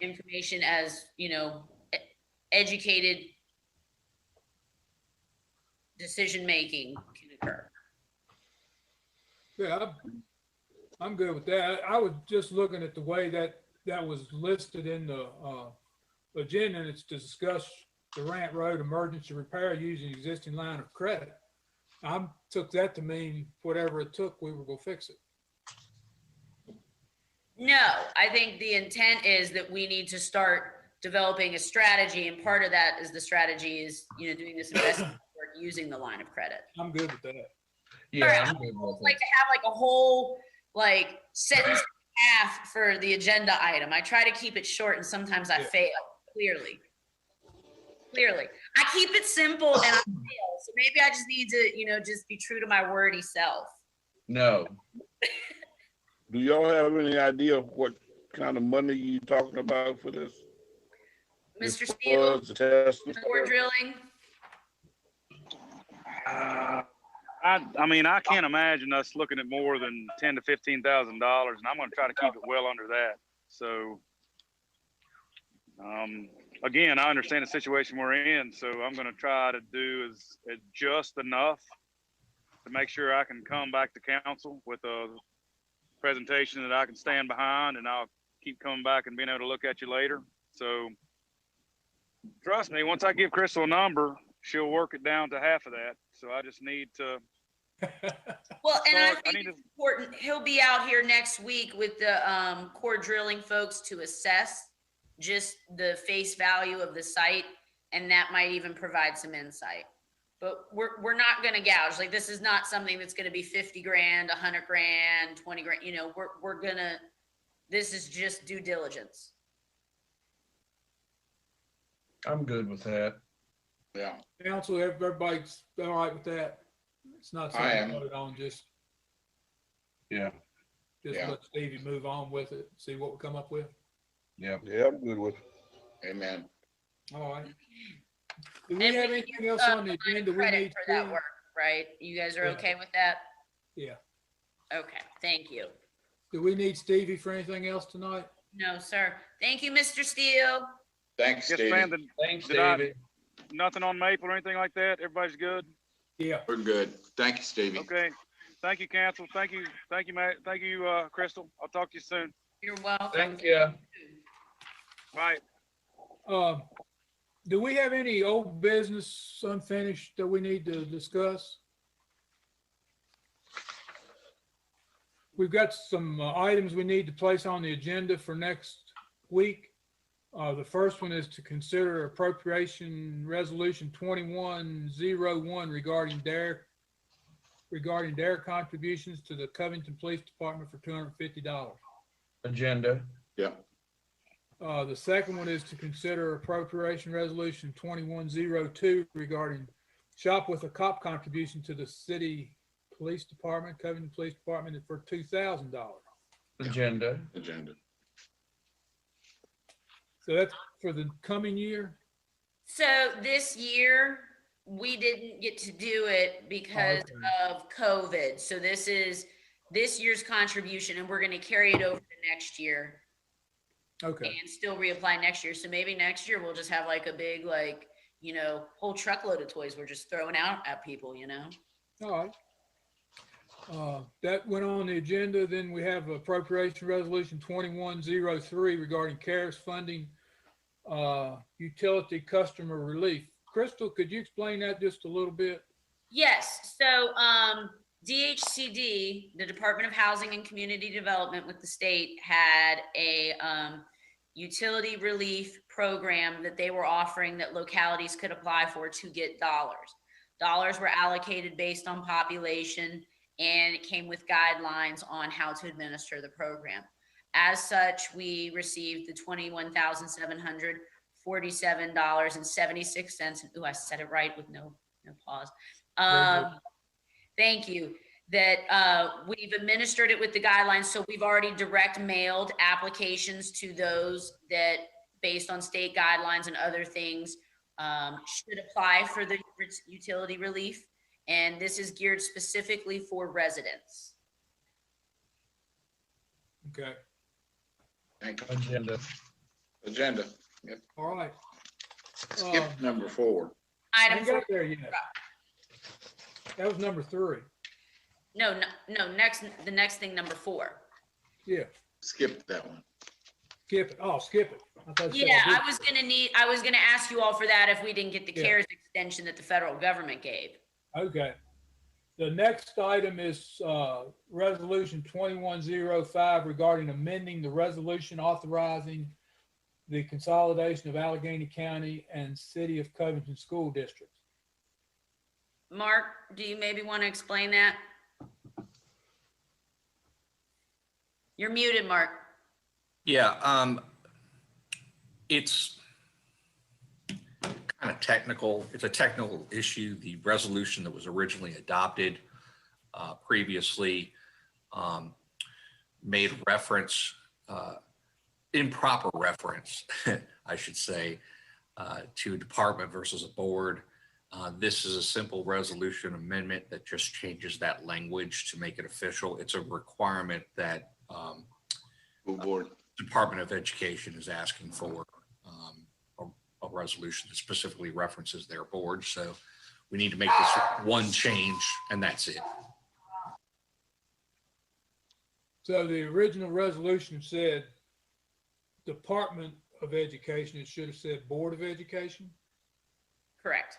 information as, you know, educated decision-making can occur. Yeah, I'm good with that. I was just looking at the way that was listed in the agenda, and it's to discuss Durant Road emergency repair using existing line of credit. I took that to mean whatever it took, we were gonna fix it. No, I think the intent is that we need to start developing a strategy, and part of that is the strategy is, you know, doing this investment work using the line of credit. I'm good with that. Yeah, All I'm good with like it. to have like a whole like sentence and a half for the agenda item. I try to keep it short, and sometimes I Yeah. fail. Clearly, I keep it simple and I fail. So maybe I just need to, you know, just be true to my wordy self. No, Do y'all have any idea of what kind of money you talking about for this? Mr. As Steele, far as the testing? core drilling. I mean, I can't imagine us looking at more than $10,000 to $15,000, and I'm going to try to keep it well under that. So, again, I understand the situation we're in, so I'm going to try to do is just enough to make sure I can come back to council with a presentation that I can stand behind, and I'll keep coming back and being able to look at you later. So, trust me, once I give Crystal a number, she'll work it down to half of that. So I just need to. Well, and I start- think need it's important, he'll be out here next week with the core drilling folks to assess just the face value of the site, and that might even provide some insight. But we're not gonna gouge, like, this is not something that's gonna be 50 grand, 100 grand, 20 grand, you know, we're gonna, this is just due diligence. I'm good with that. Yeah, Council, everybody's all right with that? It's not I am. something voted on, just Yeah, Yeah. let Stevie move on with it, see what we come up with. yeah. Yeah, I'm good with it. amen. All right. Do we And have we anything give, else on the line of agenda we credit need for that to? work, right? You guys are Yeah. okay with that? Yeah. Okay, thank you. Do we need Stevie for anything else tonight? No, sir. Thank you, Mr. Steele. Thanks, Yes, Stevie. ma'am. Thanks, Did I- Stevie. Nothing on Maple or anything like that? Everybody's good? Yeah. We're good. Thank you, Stevie. Okay. Thank you, council. Thank you, Matt. Thank you, Crystal. I'll talk to you soon. You're welcome. Thank you. Bye. Do we have any old business unfinished that we need to discuss? We've got some items we need to place on the agenda for next week. The first one is to consider appropriation resolution 2101 regarding their contributions to the Covington Police Department for $250. Agenda. Yeah, The second one is to consider appropriation resolution 2102 regarding shop with a cop contribution to the city police department, Covington Police Department for $2,000. Agenda. agenda. So that's for the coming year? So this year, we didn't get to do it because Okay. of COVID. So this is this year's contribution, and we're gonna carry it over to next year Okay, and still reapply next year. So maybe next year we'll just have like a big, like, you know, whole truckload of toys we're just throwing out at people, you know? all right. That went on the agenda. Then we have appropriation resolution 2103 regarding CARES funding, utility customer relief. Crystal, could you explain that just a little bit? Yes, so DHCD, the Department of Housing and Community Development with the state, had a utility relief program that they were offering that localities could apply for to get dollars. Dollars were allocated based on population, and it came with guidelines on how to administer the program. As such, we received the $21,747.76. Ooh, I said it right with no pause. Thank you. That we've administered it with the guidelines, so we've already direct mailed applications to those that, based on state guidelines and other things, should apply for the utility relief. And this is geared specifically for residents. Okay, Thank you. Agenda. Agenda. Yep. all right. Skip number 4. I Item ain't four, got there yet. That was number 3. no, the next thing, number 4. Yeah, Skip that one. skip it. Oh, skip it. I thought you said Yeah, did. I was gonna ask you all for that if we didn't get the Yeah. CARES extension that the federal government gave. Okay. The next item is resolution 2105 regarding amending the resolution authorizing the consolidation of Allegheny County and City of Covington School Districts. Mark, do you maybe want to explain that? You're muted, Mark. Yeah, it's kind of technical. It's a technical issue. The resolution that was originally adopted previously made reference, improper reference, I should say, to a department versus a board. This is a simple resolution amendment that just changes that language to make it official. It's a requirement that School board. Department of Education is asking for a resolution that specifically references their board. So we need to make this one change, and that's it. So the original resolution said Department of Education. It should have said Board of Education. Correct.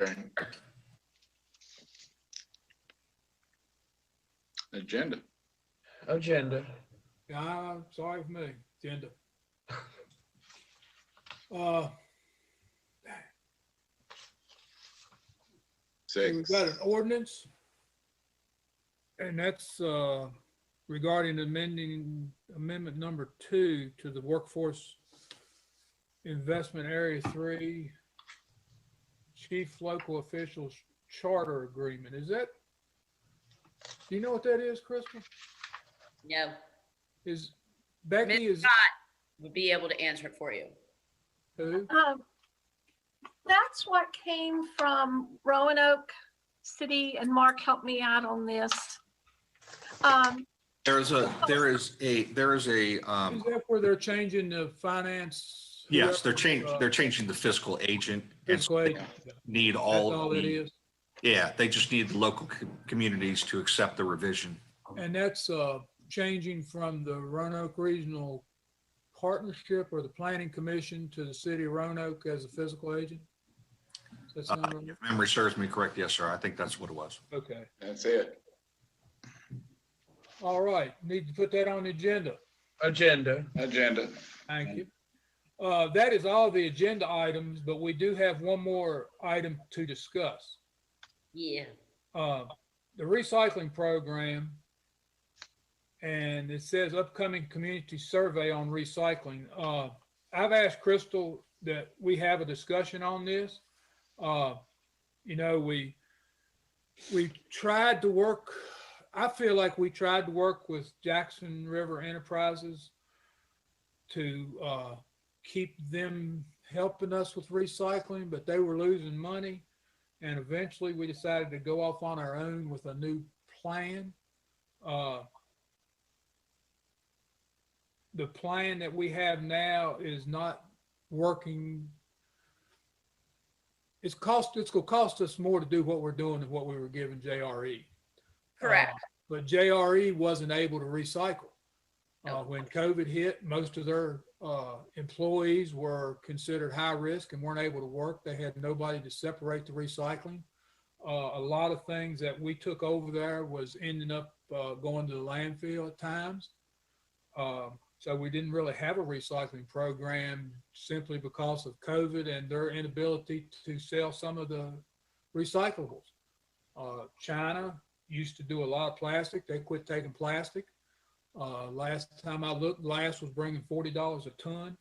Okay. Agenda. Agenda. Sorry for me, agenda. Uh, We've 6. got an ordinance, and that's regarding amendment number 2 to the Workforce Investment Area 3 Chief Local Officials Charter Agreement. Is that, do you know what that is, Crystal? No, Is Becky is would be able to answer it for you. who? That's what came from Roanoke City, and Mark helped me out on this. There is a, Is that where they're changing the finance? yes, they're whoever, changing the fiscal agent and fiscal agent? need That's all all of it the, is. yeah, they just need the local communities to accept the revision. And that's changing from the Roanoke Regional Partnership or the Planning Commission to the city of Roanoke as a fiscal agent? Does that sound right? If memory serves me correct, yes, sir. I think that's what it was. Okay. That's it. All right. Need to put that on the agenda. Agenda. Agenda. Thank you. That is all the agenda items, but we do have one more item to discuss. Yeah. The recycling program, and it says upcoming community survey on recycling. I've asked Crystal that we have a discussion on this. You know, we tried to work, I feel like we tried to work with Jackson River Enterprises to keep them helping us with recycling, but they were losing money. And eventually we decided to go off on our own with a new plan. The plan that we have now is not working. It's gonna cost us more to do what we're doing than what we were giving JRE. Correct. But JRE wasn't able to recycle. No. When COVID hit, most of their employees were considered high risk and weren't able to work. They had nobody to separate the recycling. A lot of things that we took over there was ending up going to the landfill at times. So we didn't really have a recycling program simply because of COVID and their inability to sell some of the recyclables. China used to do a lot of plastic. They quit taking plastic. Last time I looked, glass was bringing $40 a ton.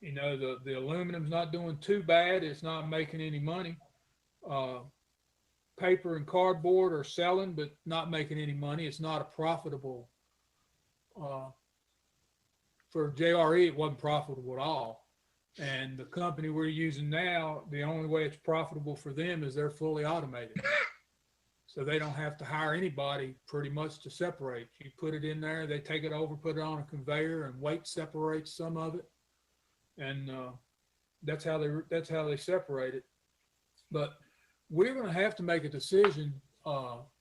You know, the aluminum's not doing too bad. It's not making any money. Paper and cardboard are selling, but not making any money. It's not a profitable, for JRE, it wasn't profitable at all. And the company we're using now, the only way it's profitable for them is they're fully automated. So they don't have to hire anybody pretty much to separate. You put it in there, they take it over, put it on a conveyor, and weight separates some of it. And that's how they separate it. But we're going to have to make a decision.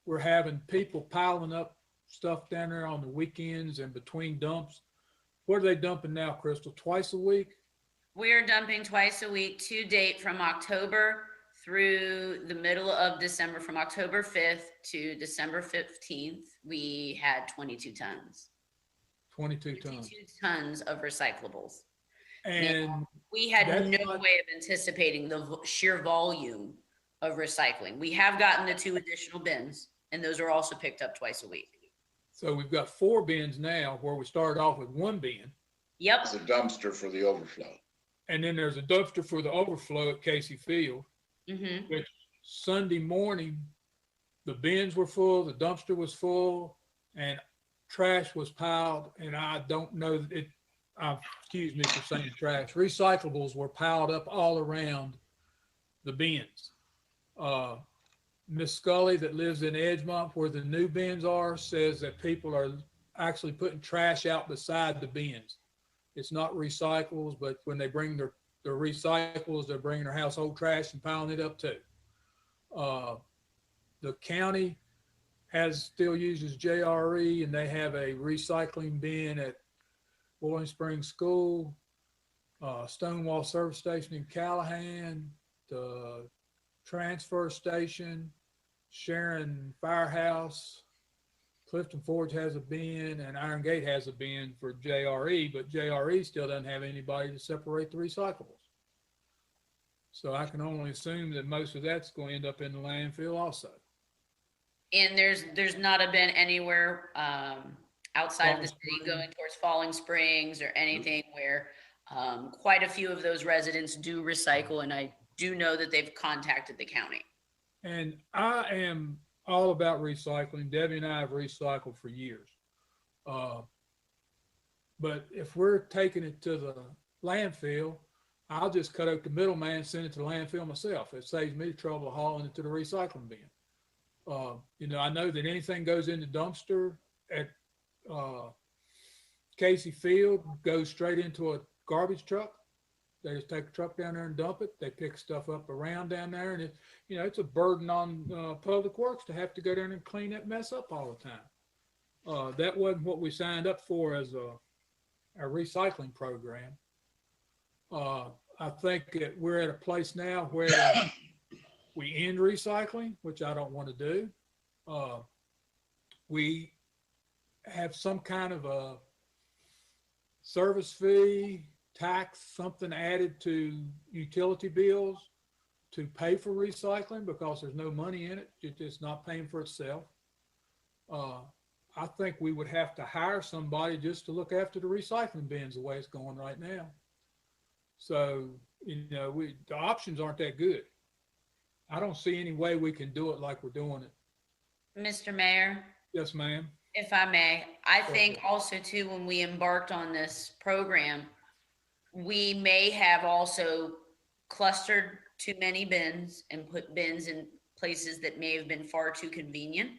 We're having people piling up stuff down there on the weekends and between dumps. What are they dumping now, Crystal? Twice a week? We're dumping twice a week to date from October through the middle of December. From October 5th to December 15th, we had 22 tons. 22 tons. 22 tons of recyclables. And We had that's no not- way of anticipating the sheer volume of recycling. We have gotten the 2 additional bins, and those are also picked up twice a week. so we've got 4 bins now where we started off with 1 bin. Yep. It's a dumpster for the overflow. And then there's a dumpster for the overflow at Casey Field. Mm-hmm. Which Sunday morning, the bins were full, the dumpster was full, and trash was piled. And I don't know that it, excuse me for saying trash, recyclables were piled up all around the bins. Miss Scully that lives in Edgemont where the new bins are says that people are actually putting trash out beside the bins. It's not recyclables, but when they bring their recyclables, they're bringing their household trash and piling it up too. The county still uses JRE, and they have a recycling bin at Boiling Springs School, Stonewall Service Station in Callahan, the transfer station, Sharon Firehouse, Clifton Forge has a bin and Iron Gate has a bin for JRE, but JRE still doesn't have anybody to separate the recyclables. So I can only assume that most of that's going to end up in the landfill also. And there's not been anywhere outside of the city going towards Falling Springs or anything where quite a few of those residents do recycle, and I do know that they've contacted the county. And I am all about recycling. Debbie and I have recycled for years. But if we're taking it to the landfill, I'll just cut out the middleman and send it to the landfill myself. It saves me the trouble of hauling it to the recycling bin. You know, I know that anything goes in the dumpster at Casey Field goes straight into a garbage truck. They just take the truck down there and dump it. They pick stuff up around down there, and you know, it's a burden on Public Works to have to go down and clean that mess up all the time. That wasn't what we signed up for as a recycling program. I think that we're at a place now where we end recycling, which I don't want to do. We have some kind of a service fee, tax, something added to utility bills to pay for recycling because there's no money in it. It's just not paying for itself. I think we would have to hire somebody just to look after the recycling bins the way it's going right now. So, you know, the options aren't that good. I don't see any way we can do it like we're doing it. Mr. Mayor? Yes, ma'am. If I may, I think also too, when we embarked on this program, we may have also clustered too many bins and put bins in places that may have been far too convenient.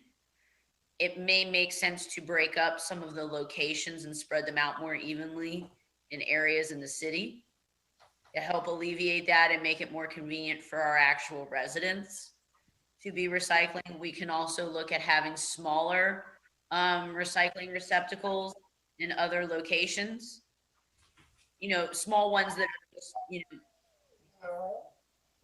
It may make sense to break up some of the locations and spread them out more evenly in areas in the city to help alleviate that and make it more convenient for our actual residents to be recycling. We can also look at having smaller recycling receptacles in other locations. You know, small ones that are just, you know,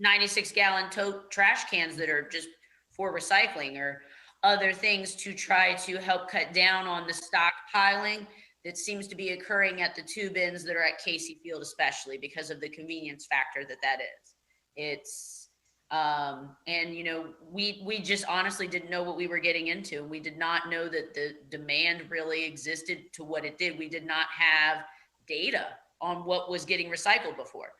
96-gallon tote trash cans that are just for recycling, or other things to try to help cut down on the stockpiling that seems to be occurring at the two bins that are at Casey Field, especially because of the convenience factor that is. It's, and you know, we just honestly didn't know what we were getting into. We did not know that the demand really existed to what it did. We did not have data on what was getting recycled before.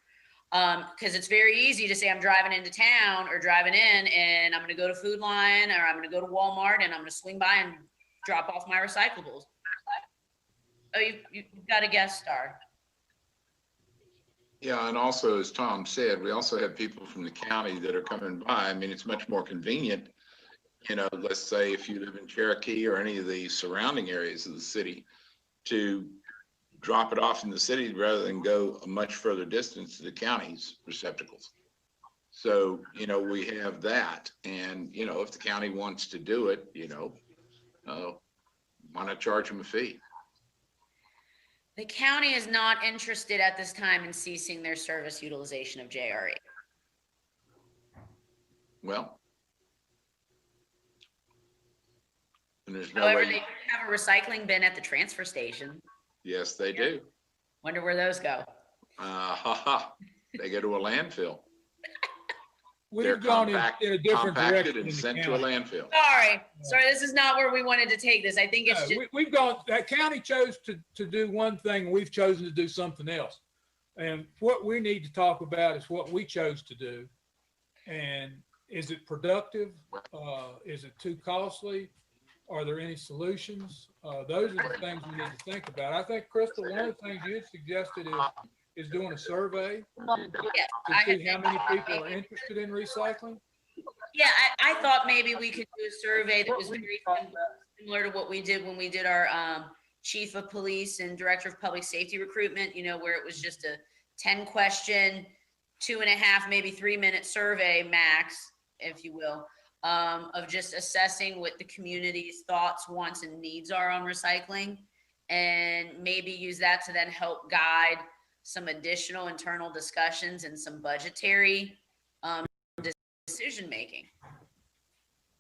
Because it's very easy to say I'm driving into town or driving in and I'm going to go to Food Line or I'm going to go to Walmart and I'm going to swing by and drop off my recyclables. Oh, you've got a guest star. Yeah, and also, as Tom said, we also have people from the county that are coming by. I mean, it's much more convenient, you know, let's say if you live in Cherokee or any of the surrounding areas of the city, to drop it off in the city rather than go a much further distance to the county's receptacles. So, you know, we have that. And, you know, if the county wants to do it, you know, why not charge them a fee? The county is not interested at this time in ceasing their service utilization of JRE. Well, and there's no However, way. they do have a recycling bin at the transfer station. Yes, they do. Wonder where those go. They go to a landfill. We've gone in a different Compacted direction and in the sent to a county. landfill. Sorry, this is not where we wanted to take this. I think it's No, just, we've gone, that county chose to do one thing, we've chosen to do something else. And what we need to talk about is what we chose to do. And is it productive? Is it too costly? Are there any solutions? Those are the things we need to think about. I think, Crystal, one of the things you had suggested is doing a survey to see how many people are interested in recycling. yeah, I thought maybe we could do a survey that was very similar to what we did when we did our chief of police and director of public safety recruitment, you know, where it was just a 10-question, 2.5, maybe 3-minute survey max, if you will, of just assessing what the community's thoughts, wants, and needs are on recycling, and maybe use that to then help guide some additional internal discussions and some budgetary decision making.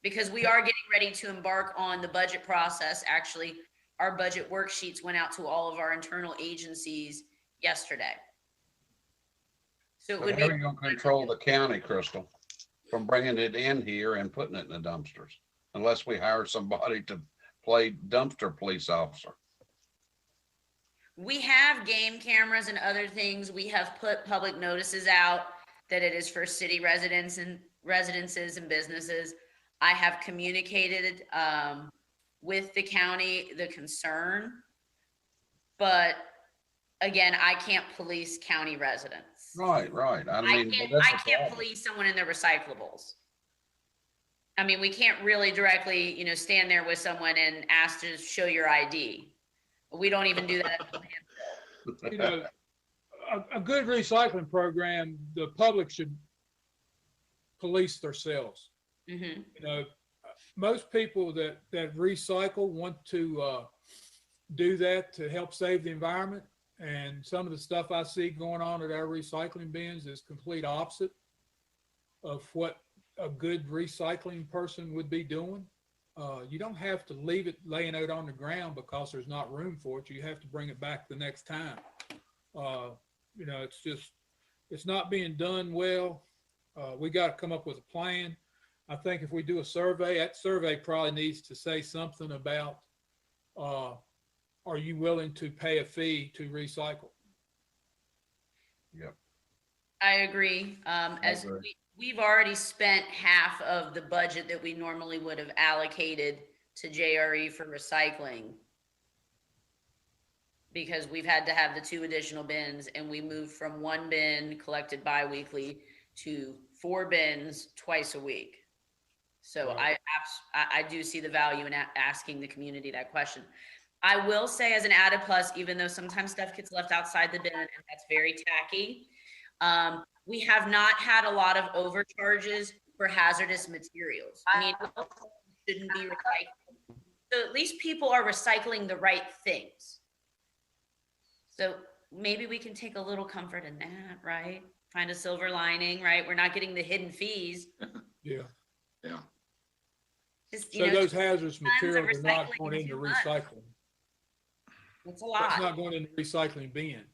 Because we are getting ready to embark on the budget process. Actually, our budget worksheets went out to all of our internal agencies yesterday. So it But would how be, are you gonna control the county, Crystal, from bringing it in here and putting it in the dumpsters? Unless we hire somebody to play dumpster police officer. we have game cameras and other things. We have put public notices out that it is for city residents and residences and businesses. I have communicated with the county the concern, but again, I can't police county residents. Right. I mean, but that's I the can't problem. police someone in their recyclables. I mean, we can't really directly, stand there with someone and ask to show your ID. We don't even do that. You know, a good recycling program, the public should police themselves. Mhm. You know, most people that recycle want to do that to help save the environment. And some of the stuff I see going on at our recycling bins is complete opposite of what a good recycling person would be doing. You don't have to leave it laying out on the ground because there's not room for it. You have to bring it back the next time. It's not being done well. We got to come up with a plan. I think if we do a survey, that survey probably needs to say something about, are you willing to pay a fee to recycle? Yep. I agree. As agree. we've already spent half of the budget that we normally would have allocated to JRE for recycling, because we've had to have the 2 additional bins, and we moved from 1 bin collected bi-weekly to 4 bins twice a week. So Right. I do see the value in asking the community that question. I will say, as an added plus, even though sometimes stuff gets left outside the bin and that's very tacky, we have not had a lot of overcharges for hazardous materials. I mean, shouldn't be recycled. So at least people are recycling the right things. So maybe we can take a little comfort in that, right? Find a silver lining, right? We're not getting the hidden fees. Yeah. Yeah. Just, So those hazardous tons of materials are not recycling going in into 2 months. recycling. It's a That's lot. not going in the recycling bin.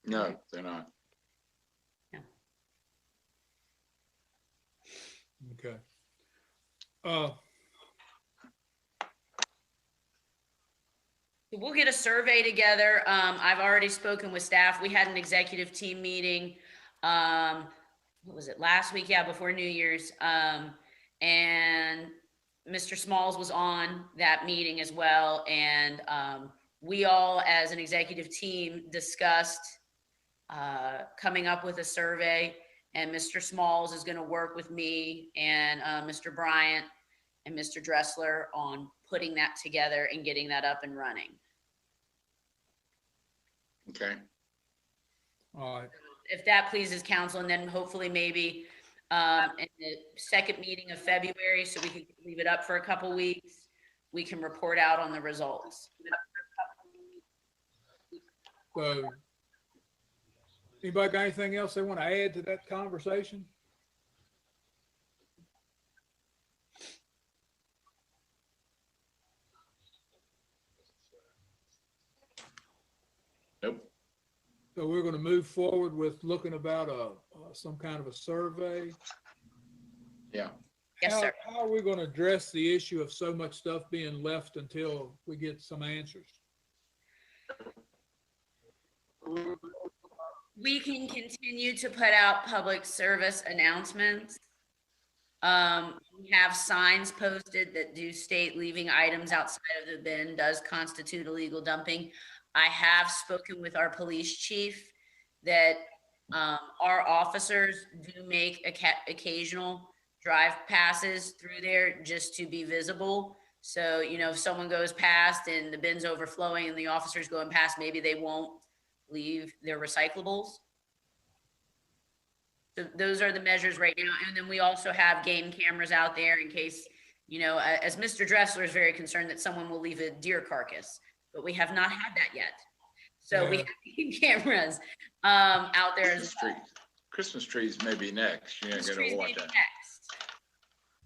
No, they're not. Okay. We'll get a survey together. I've already spoken with staff. We had an executive team meeting. What was it, last week? Yeah, before New Year's. And Mr. Smalls was on that meeting as well. And we all, as an executive team, discussed coming up with a survey. And Mr. Smalls is going to work with me and Mr. Bryant and Mr. Dressler on putting that together and getting that up and running. Okay. All right. If that pleases council, and then hopefully maybe in the second meeting of February, so we can leave it up for a couple weeks, we can report out on the results. So, anybody got anything else they want to add to that conversation? Nope. So we're going to move forward with looking about some kind of a survey. Yeah. Yes, sir. How are we going to address the issue of so much stuff being left until we get some answers? We can continue to put out public service announcements. We have signs posted that do state leaving items outside of the bin does constitute illegal dumping. I have spoken with our police chief that our officers do make occasional drive passes through there just to be visible. So, if someone goes past and the bin's overflowing and the officer's going past, maybe they won't leave their recyclables. So those are the measures right now. And then we also have game cameras out there in case, as Mr. Dressler is very concerned that someone will leave a deer carcass, but we have not had that yet. So we have game cameras out there as well. Christmas trees may be next. You're Christmas gonna trees may watch be that. next.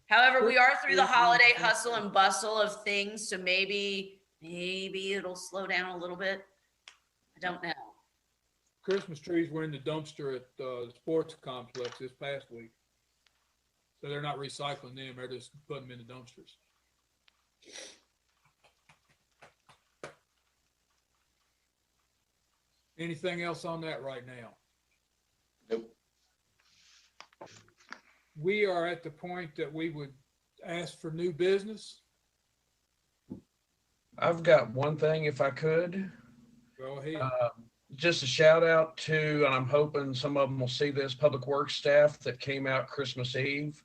However, we are through the holiday hustle and bustle of things, so maybe it'll slow down a little bit. I don't know. Christmas trees were in the dumpster at the sports complex this past week. So they're not recycling them, they're just putting them in the dumpsters. Anything else on that right now? Nope. We are at the point that we would ask for new business. I've got one thing if I could. Go ahead. Just a shout out to, and I'm hoping some of them will see this, Public Works staff that came out Christmas Eve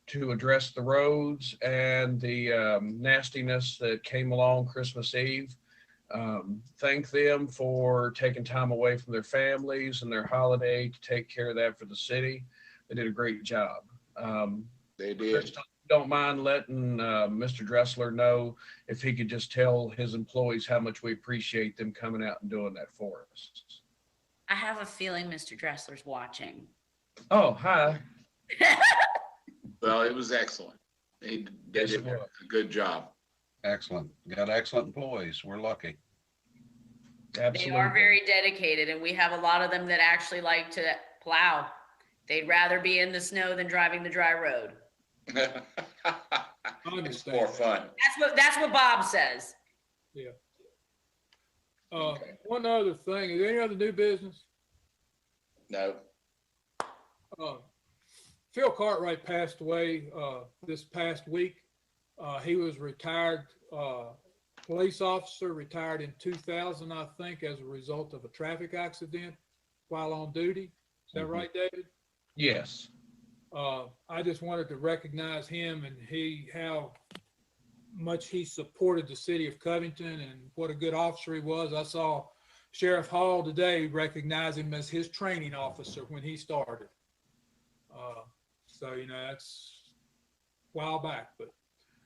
to address the roads and the nastiness that came along Christmas Eve. Thank them for taking time away from their families and their holiday to take care of that for the city. They did a great job. They did. Crystal, don't mind letting Mr. Dressler know if he could just tell his employees how much we appreciate them coming out and doing that for us. I have a feeling Mr. Dressler's watching. Oh, hi. Well, it was excellent. They Yes, did it was. a good job. Excellent. Got excellent employees. We're lucky. They Absolutely. are very dedicated, and we have a lot of them that actually like to plow. They'd rather be in the snow than driving the dry road. It's more fun. That's what Bob says. Yeah. Okay. One other thing, is there any other new business? No. Phil Cartwright passed away this past week. He was retired police officer, retired in 2000, I think, as a result of a traffic accident while on duty. Is that right, David? Yes. I just wanted to recognize him and how much he supported the city of Covington and what a good officer he was. I saw Sheriff Hall today recognize him as his training officer when he started. So, that's a while back, but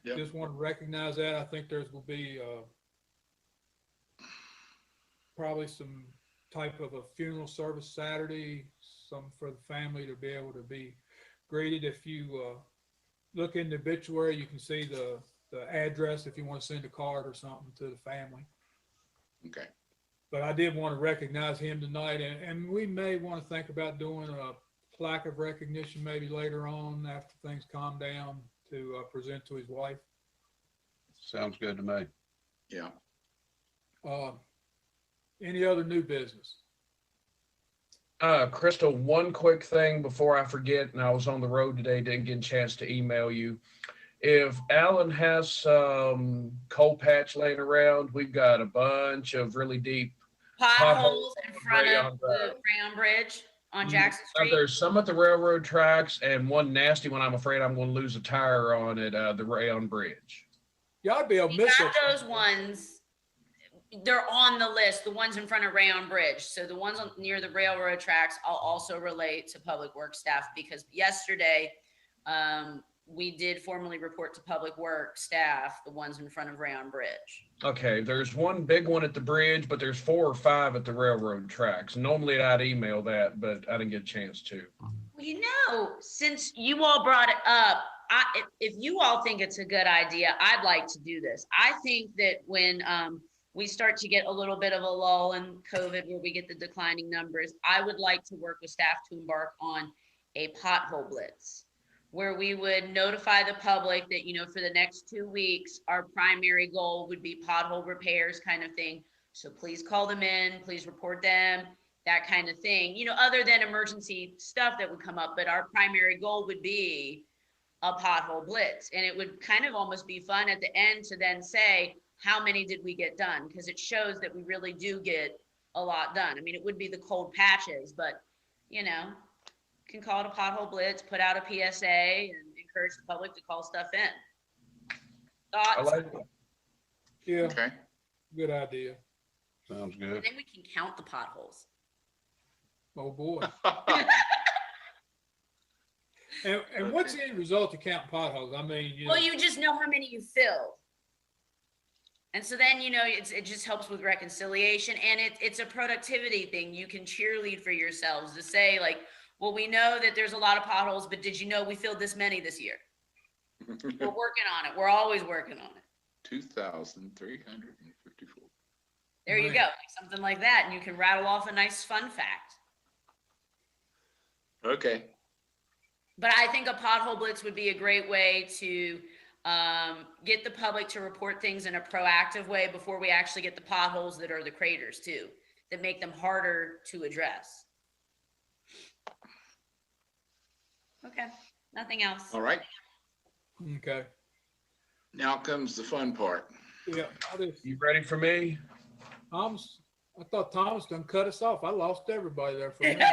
Yep. just want to recognize that. I think there's will be probably some type of a funeral service Saturday, some for the family to be able to be greeted. If you look in the obituary, you can see the address if you want to send a card or something to the family. Okay. But I did want to recognize him tonight, and we may want to think about doing a plaque of recognition maybe later on after things calm down to present to his wife. Sounds good to me. Yeah. Any other new business? Crystal, one quick thing before I forget, and I was on the road today, didn't get a chance to email you. If Alan has some coal patch laying around, we've got a bunch of really deep Potholes in front Rayon of the Drive. Rayon Bridge on Jackson Street. There's some at the railroad tracks and one nasty one I'm afraid I'm going to lose a tire on at the Rayon Bridge. Yeah, I'd be able to We miss got it. those ones. They're on the list, the ones in front of Rayon Bridge. So the ones near the railroad tracks, I'll also relate to Public Works staff because yesterday we did formally report to Public Works staff the ones in front of Rayon Bridge. Okay, there's one big one at the bridge, but there's 4 or 5 at the railroad tracks. Normally I'd email that, but I didn't get a chance to. Well, since you all brought it up, if you all think it's a good idea, I'd like to do this. I think that when we start to get a little bit of a lull in COVID where we get the declining numbers, I would like to work with staff to embark on a pothole blitz where we would notify the public that, for the next 2 weeks, our primary goal would be pothole repairs kind of thing. So please call them in, please report them, that kind of thing, other than emergency stuff that would come up. But our primary goal would be a pothole blitz. And it would kind of almost be fun at the end to then say, how many did we get done? Because it shows that we really do get a lot done. I mean, it would be the cold patches, but, can call it a pothole blitz, put out a PSA, and encourage the public to call stuff in. I Thoughts? like it. Yeah, Okay. good idea. Sounds And good. then we can count the potholes. Oh, boy. And what's the end result of counting potholes? I mean, Well, you just know how many you filled. And so then, it just helps with reconciliation, and it's a productivity thing. You can cheerlead for yourselves to say like, well, we know that there's a lot of potholes, but did you know we filled this many this year? We're working on it. We're always working on it. 2,354. There you Right. go. Something like that. And you can rattle off a nice fun fact. Okay, But I think a pothole blitz would be a great way to get the public to report things in a proactive way before we actually get the potholes that are the craters too, that make them harder to address. Okay, nothing else. all right. Okay. Now comes the fun part. Yeah. You ready for me? Thomas, I thought Thomas done cut us off. I lost everybody there for a minute.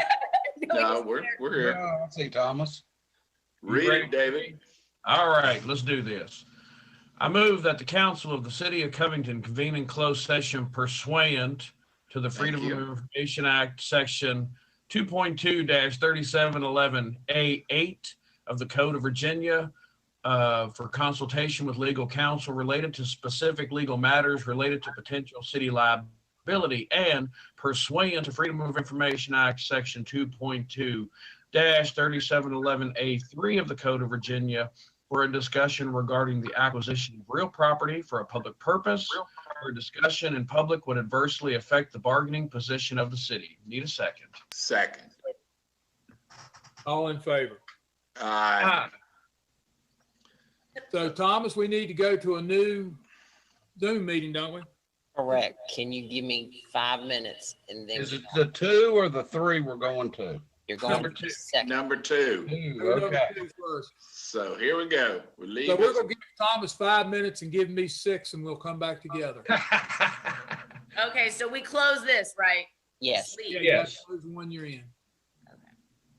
No, we're here. Yeah, I see Thomas. Read ready? it, David. All right, let's do this. I move that the council of the city of Covington convene in closed session pursuant to the Freedom you. of Information Act, section 2.2-3711A8 of the Code of Virginia, for consultation with legal counsel related to specific legal matters related to potential city liability, and pursuant to Freedom of Information Act, section 2.2-3711A3 of the Code of Virginia, for a discussion regarding the acquisition of real property for a public purpose, where discussion in public would adversely affect the bargaining position of the city. Need a second. Second. All in favor? Aye. So Thomas, we need to go to a new Zoom meeting, don't we? Correct. Can you give me 5 minutes and then Is it the 2 or the 3 we're going to? you're going number to two. the second? Number 2. 2, We're gonna okay. do first. So here we go. We leave. So we're it- gonna give Thomas 5 minutes and give me 6 and we'll come back together. Okay, so we close this, right? Yes. Sleep. Yeah, Yes. that's the one you're in.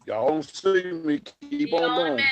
Y'all see me, keep See y'all on in a going. minute.